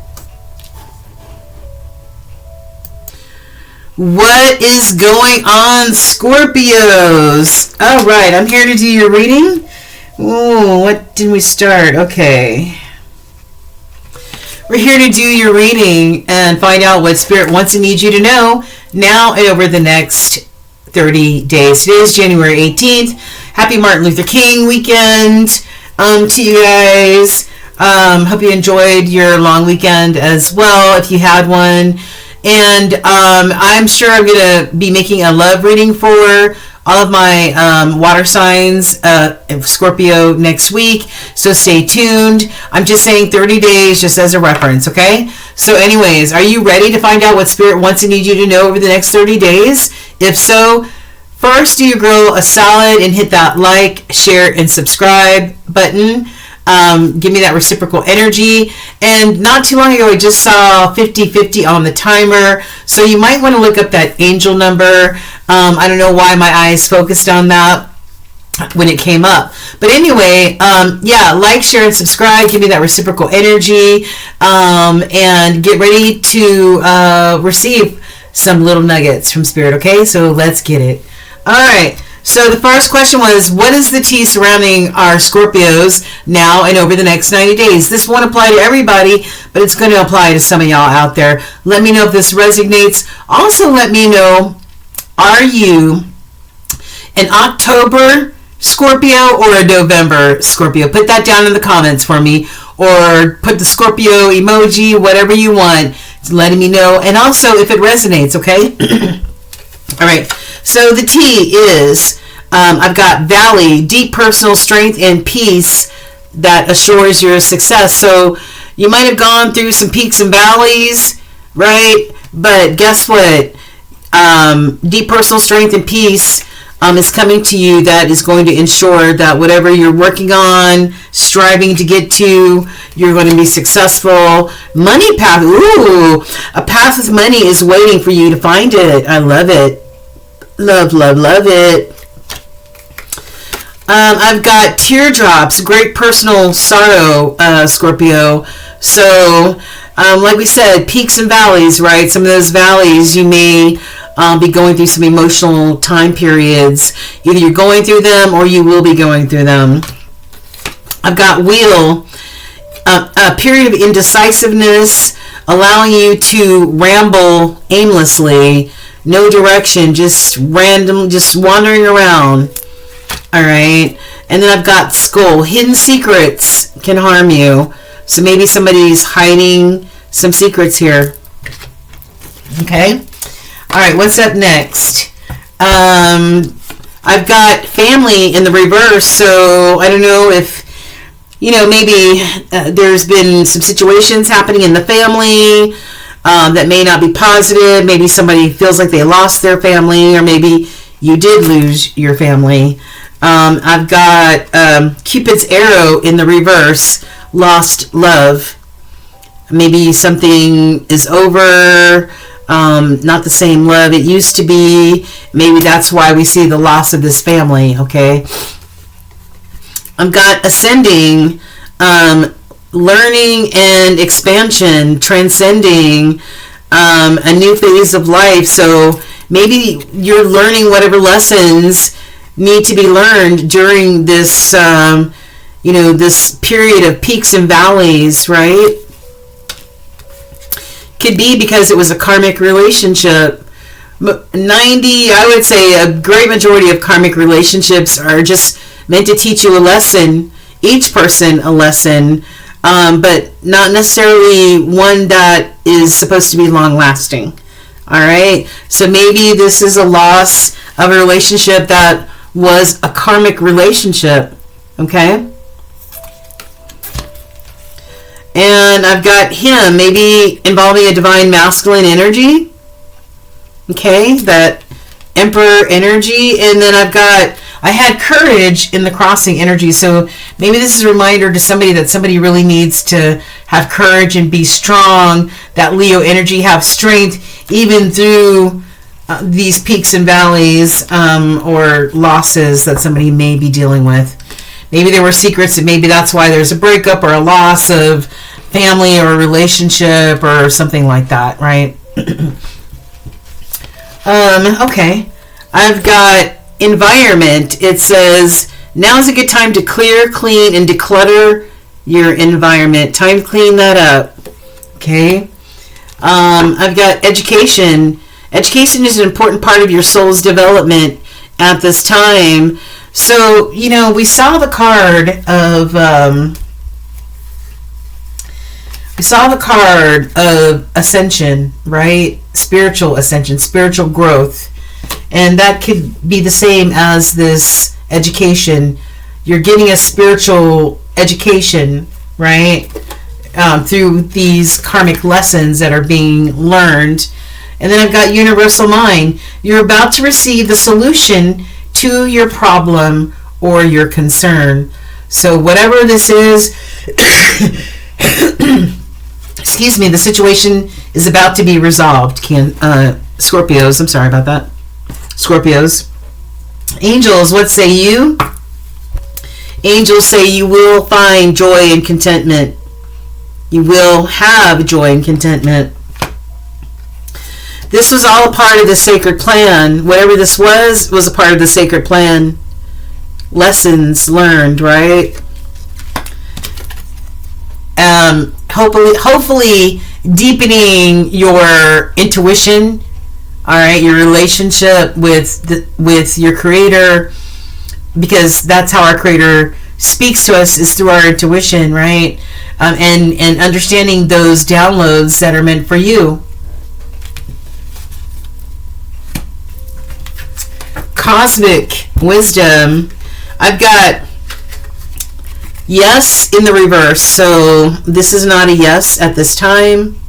What is going on, Scorpios? All right, I'm here to do your reading. Ooh, what did we start? Okay. We're here to do your reading and find out what Spirit wants and needs you to know now and over the next 30 days. Today is January 18th. Happy Martin Luther King weekend to you guys. Hope you enjoyed your long weekend as well, if you had one. And I'm sure I'm going to be making a love reading for all of my water signs, Scorpio, next week. So stay tuned. I'm just saying 30 days just as a reference, okay? So anyways, are you ready to find out what Spirit wants and needs you to know over the next 30 days? If so, first do your girl a solid and hit that like, share, and subscribe button. Give me that reciprocal energy. And not too long ago, I just saw 50-50 on the timer. So you might want to look up that angel number. I don't know why my eyes focused on that when it came up. But anyway, yeah, like, share, and subscribe. Give me that reciprocal energy. And get ready to receive some little nuggets from Spirit, okay? So let's get it. All right. So the first question was, what is the tea surrounding our Scorpios now and over the next 90 days? This won't apply to everybody, but it's going to apply to some of y'all out there. Let me know if this resonates. Also, let me know, are you an October Scorpio or a November Scorpio? Put that down in the comments for me, or put the Scorpio emoji, whatever you want, letting me know. And also if it resonates, okay? All right. So the tea is, I've got Valley, deep personal strength and peace that assures your success. So you might have gone through some peaks and valleys, right? But guess what? Deep personal strength and peace is coming to you, that is going to ensure that whatever you're working on, striving to get to, you're going to be successful. Money path. Ooh, a path with money is waiting for you to find it. I love it. Love, love, love it. I've got teardrops, great personal sorrow, Scorpio. So, like we said, peaks and valleys, right? Some of those valleys, you may be going through some emotional time periods. Either you're going through them or you will be going through them. I've got wheel, a period of indecisiveness, allowing you to ramble aimlessly. No direction, just random, just wandering around. All right. And then I've got skull. Hidden secrets can harm you. So maybe somebody's hiding some secrets here. Okay. All right. What's up next? I've got family in the reverse. So I don't know if, maybe there's been some situations happening in the family that may not be positive. Maybe somebody feels like they lost their family, or maybe you did lose your family. I've got Cupid's arrow in the reverse, lost love. Maybe something is over, not the same love it used to be. Maybe that's why we see the loss of this family, okay? I've got ascending, learning and expansion, transcending, a new phase of life. So maybe you're learning whatever lessons need to be learned during this, this period of peaks and valleys, right? Could be because it was a karmic relationship. 90, I would say a great majority of karmic relationships are just meant to teach you a lesson, each person a lesson, but not necessarily one that is supposed to be long-lasting. All right? So maybe this is a loss of a relationship that was a karmic relationship. Okay? And I've got him, maybe involving a divine masculine energy. Okay? That Emperor energy. And then I've got I had courage in the crossing energy. So maybe this is a reminder to somebody that somebody really needs to have courage and be strong. That Leo energy, have strength even through these peaks and valleys or losses that somebody may be dealing with. Maybe there were secrets, and maybe that's why there's a breakup or a loss of family or a relationship or something like that, right? Okay. I've got environment. It says, now is a good time to clear, clean, and declutter your environment. Time to clean that up. Okay. I've got education. Education is an important part of your soul's development at this time. So, you know, we saw the card of ascension, right? Spiritual ascension, spiritual growth. And that could be the same as this education. You're getting a spiritual education, right? Through these karmic lessons that are being learned. And then I've got universal mind. You're about to receive the solution to your problem or your concern. So whatever this is, excuse me, the situation is about to be resolved. Scorpios, I'm sorry about that. Scorpios. Angels, what say you? Angels say you will find joy and contentment. You will have joy and contentment. This was all a part of the sacred plan. Whatever this was a part of the sacred plan. Lessons learned, right? Hopefully deepening your intuition, all right, your relationship with your creator, because that's how our creator speaks to us, is through our intuition, right? And understanding those downloads that are meant for you. Cosmic wisdom. I've got yes in the reverse. So this is not a yes at this time.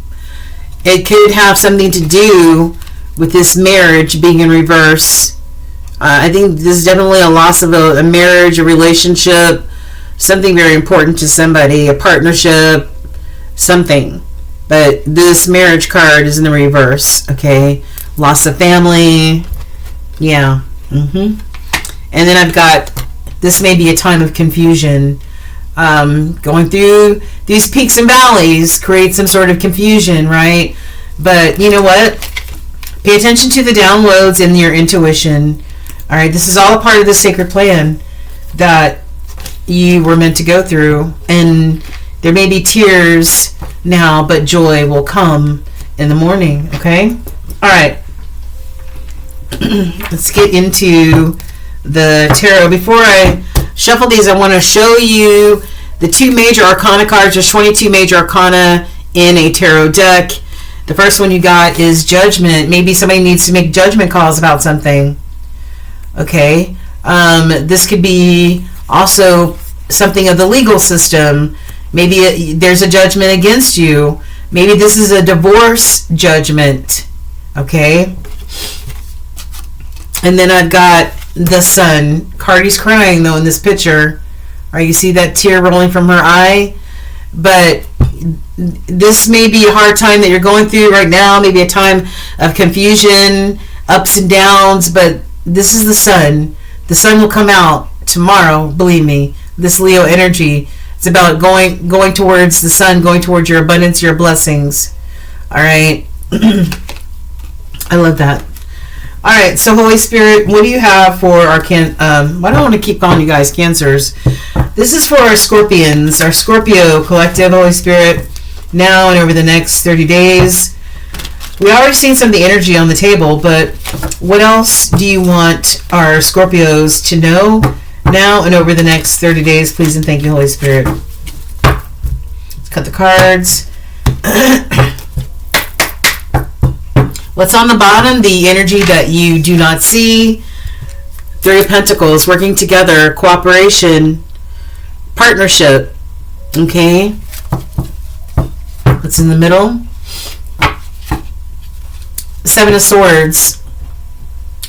It could have something to do with this marriage being in reverse. I think this is definitely a loss of a marriage, a relationship, something very important to somebody, a partnership, something. But this marriage card is in the reverse, okay? Loss of family, yeah. And then I've got, this may be a time of confusion. Going through these peaks and valleys create some sort of confusion, right? But you know what? Pay attention to the downloads and your intuition. All right, this is all a part of the sacred plan that you were meant to go through. And there may be tears now, but joy will come in the morning, okay? All right. Let's get into the tarot. Before I shuffle these, I want to show you the two major arcana cards. There's 22 major arcana in a tarot deck. The first one you got is judgment. Maybe somebody needs to make judgment calls about something. Okay. This could be also something of the legal system. Maybe there's a judgment against you. Maybe this is a divorce judgment. Okay. And then I've got the sun. Cardi's crying though in this picture. All right, you see that tear rolling from her eye? But this may be a hard time that you're going through right now. Maybe a time of confusion, ups and downs. But this is the sun. The sun will come out tomorrow. Believe me. This Leo energy. It's about going towards the sun, going towards your abundance, your blessings. All right. I love that. All right, so Holy Spirit, what do you have for our I don't want to keep calling you guys Cancers. This is for our Scorpions, our Scorpio collective, Holy Spirit, now and over the next 30 days. We already seen some of the energy on the table, but what else do you want our Scorpios to know now and over the next 30 days? Please and thank you, Holy Spirit. Let's cut the cards. What's on the bottom? The energy that you do not see. Three of Pentacles, working together, cooperation, partnership. Okay. What's in the middle? Seven of Swords.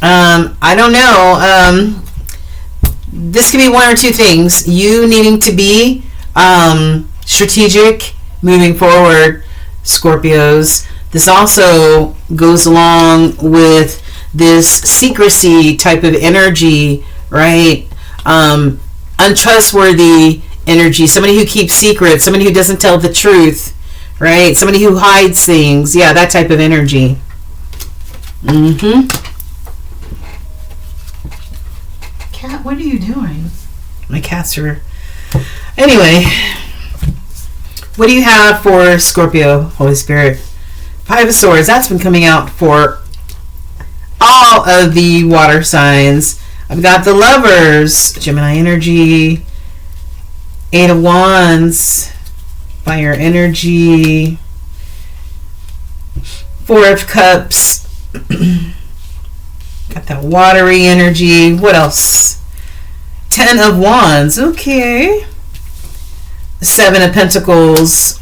I don't know. this could be one or two things. You needing to be strategic moving forward, Scorpios. This also goes along with this secrecy type of energy, right? Untrustworthy energy, somebody who keeps secrets, somebody who doesn't tell the truth, right? Somebody who hides things. Yeah, that type of energy. Cat, what are you doing? My cats are... Anyway, what do you have for Scorpio, Holy Spirit? Five of Swords. That's been coming out for all of the water signs. I've got the Lovers, Gemini energy, Eight of Wands, Fire energy, Four of Cups, got that watery energy. What else? Ten of Wands. Okay. Seven of Pentacles,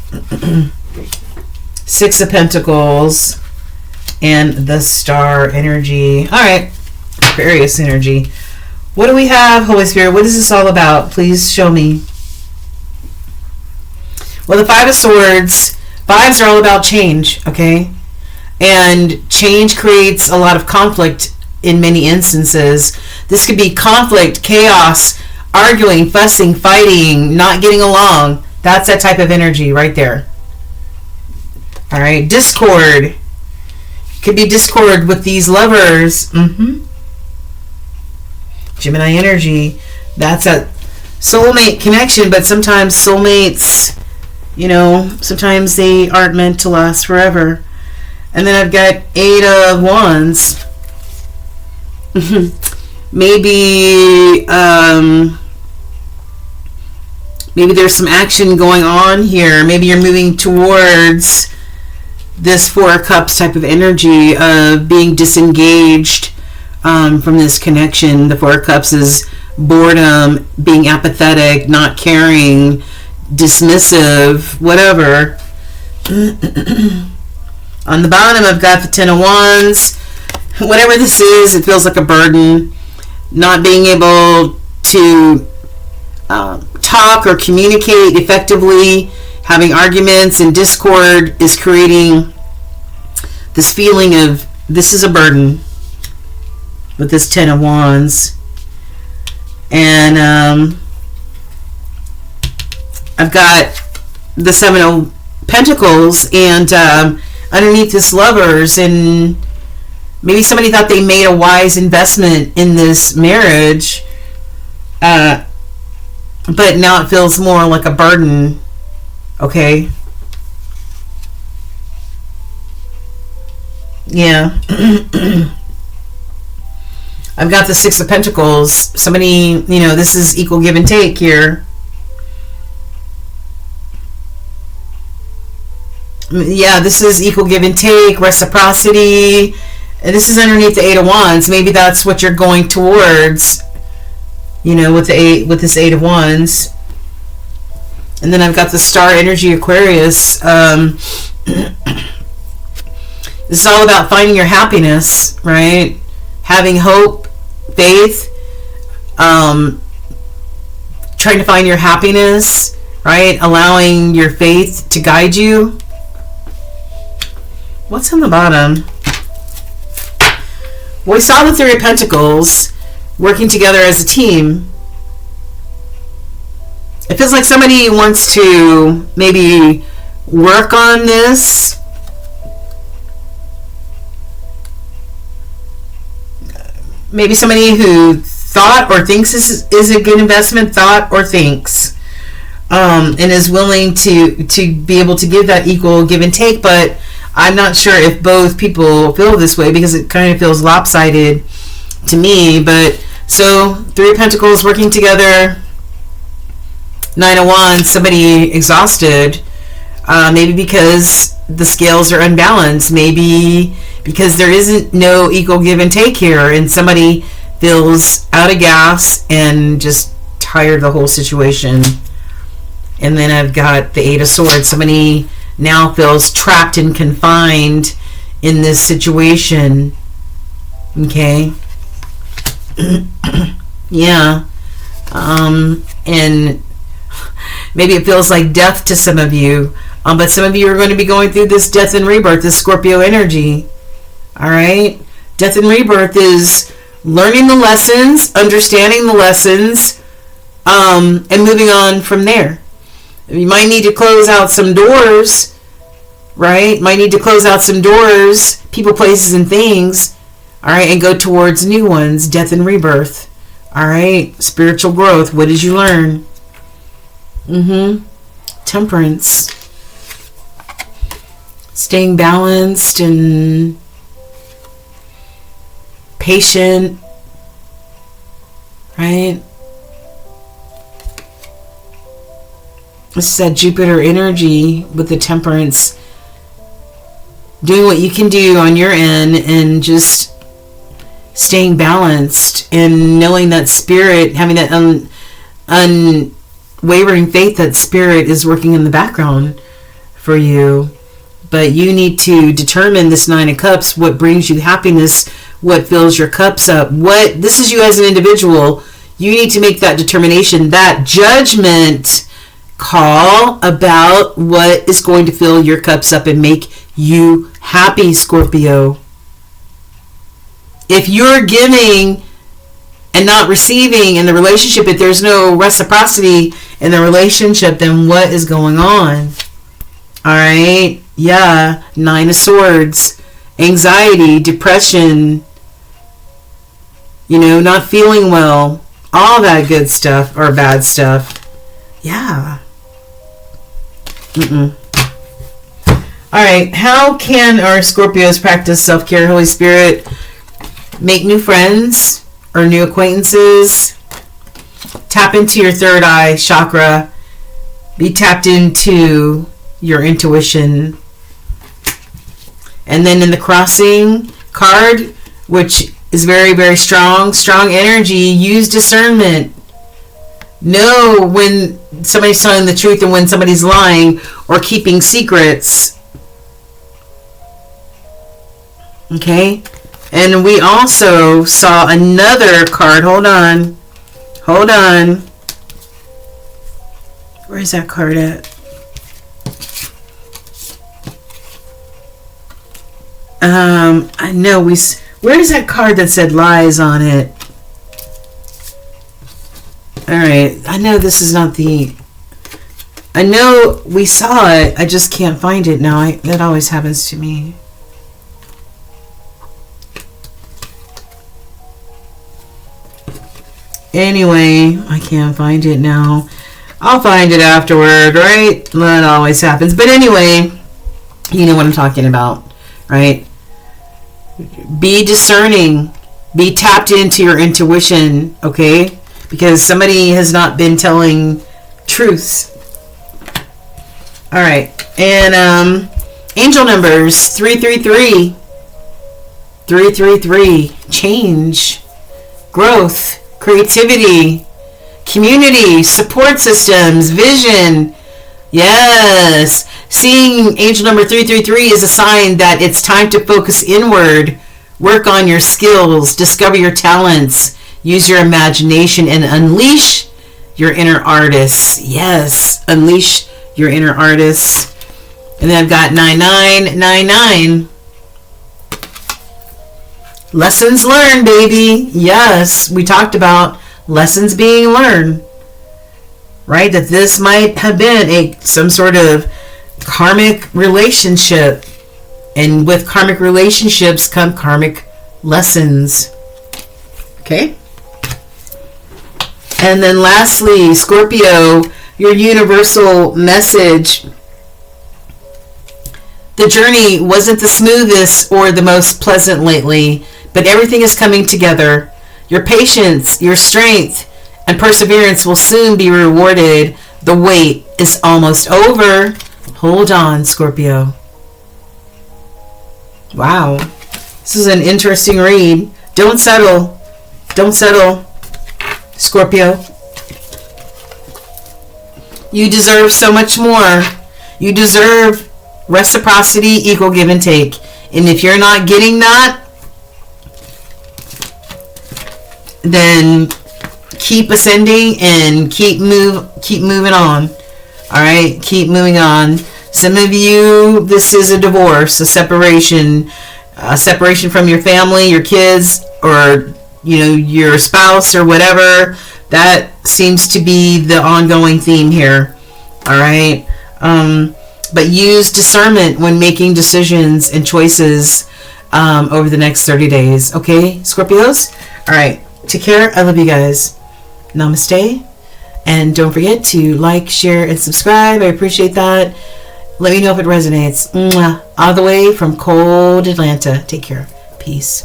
Six of Pentacles, and the Star energy. All right. Aquarius energy. What do we have, Holy Spirit? What is this all about? Please show me. Well, the Five of Swords, fives are all about change, okay? And change creates a lot of conflict in many instances. This could be conflict, chaos, arguing, fussing, fighting, not getting along. That's that type of energy right there. All right, discord. Could be discord with these lovers. Gemini energy. That's a soulmate connection, but sometimes soulmates, you know, sometimes they aren't meant to last forever. And then I've got Eight of Wands. Maybe maybe there's some action going on here. Maybe you're moving towards this Four of Cups type of energy of being disengaged from this connection. The Four of Cups is boredom, being apathetic, not caring, dismissive, whatever. On the bottom, I've got the Ten of Wands. Whatever this is, it feels like a burden. Not being able to talk or communicate effectively, having arguments and discord is creating this feeling of this is a burden with this Ten of Wands. And I've got the Seven of Pentacles, and underneath this Lovers, and maybe somebody thought they made a wise investment in this marriage, but now it feels more like a burden. Okay. Yeah. I've got the Six of Pentacles. Somebody, you know, this is equal give and take here. Yeah, this is equal give and take, reciprocity. And this is underneath the Eight of Wands. Maybe that's what you're going towards, you know, with this Eight of Wands. And then I've got the Star energy, Aquarius. This is all about finding your happiness, right? Having hope, faith, trying to find your happiness, right? Allowing your faith to guide you. What's on the bottom? Well, we saw the Three of Pentacles working together as a team. It feels like somebody wants to maybe work on this. Maybe somebody who thought or thinks this is a good investment, thought or thinks, and is willing to be able to give that equal give and take. But I'm not sure if both people feel this way, because it kind of feels lopsided to me. But so Three of Pentacles working together, Nine of Wands, somebody exhausted, maybe because the scales are unbalanced, maybe because there isn't no equal give and take here, and somebody feels out of gas and just tired of the whole situation. And then I've got the Eight of Swords. Somebody now feels trapped and confined in this situation. Okay. Yeah. And maybe it feels like death to some of you. But some of you are going to be going through this death and rebirth, this Scorpio energy. All right? Death and rebirth is learning the lessons, understanding the lessons, and moving on from there. You might need to close out some doors, right? Might need to close out some doors, people, places, and things, all right, and go towards new ones, death and rebirth. All right? Spiritual growth. What did you learn? Temperance. Staying balanced and patient, right? This is that Jupiter energy with the temperance. Doing what you can do on your end and just staying balanced and knowing that spirit, having that unwavering faith that spirit is working in the background for you. But you need to determine this Nine of Cups, what brings you happiness, what fills your cups up. This is you as an individual. You need to make that determination, that judgment call about what is going to fill your cups up and make you happy, Scorpio. If you're giving and not receiving in the relationship, if there's no reciprocity in the relationship, then what is going on? All right? Yeah, Nine of Swords, anxiety, depression, not feeling well, all that good stuff or bad stuff. Yeah. All right, how can our Scorpios practice self-care, Holy Spirit? Make new friends or new acquaintances. Tap into your third eye chakra. Be tapped into your intuition. And then in the crossing card, which is very, very strong energy, use discernment. Know when somebody's telling the truth and when somebody's lying or keeping secrets. Okay? And we also saw another card. Hold on. Where is that card at? I know where is that card that said lies on it? All right, I know this is not I know we saw it, I just can't find it now. That always happens to me. Anyway, I can't find it now. I'll find it afterward, right? That always happens. But anyway, you know what I'm talking about, right? Be discerning. Be tapped into your intuition, okay? Because somebody has not been telling truths. All right. And angel numbers 333. 333. Change. Growth. Creativity. Community. Support systems. Vision. Yes. Seeing angel number 333 is a sign that it's time to focus inward. Work on your skills. Discover your talents. Use your imagination and unleash your inner artist. Yes. Unleash your inner artist. And then I've got 9999. Lessons learned, baby. Yes. We talked about lessons being learned. Right? That this might have been some sort of karmic relationship. And with karmic relationships come karmic lessons. Okay? And then lastly, Scorpio, your universal message. The journey wasn't the smoothest or the most pleasant lately, but everything is coming together. Your patience, your strength, and perseverance will soon be rewarded. The wait is almost over. Hold on, Scorpio. Wow. This is an interesting read. Don't settle. Don't settle, Scorpio. You deserve so much more. You deserve reciprocity, equal give and take. And if you're not getting that, then keep ascending and keep moving on. All right, keep moving on. Some of you, this is a divorce, a separation from your family, your kids, or your spouse or whatever. That seems to be the ongoing theme here. All right, but use discernment when making decisions and choices over the next 30 days. Okay, Scorpios? All right, take care. I love you guys. Namaste. And don't forget to like, share, and subscribe. I appreciate that. Let me know if it resonates. Mwah. All the way from cold Atlanta. Take care. Peace.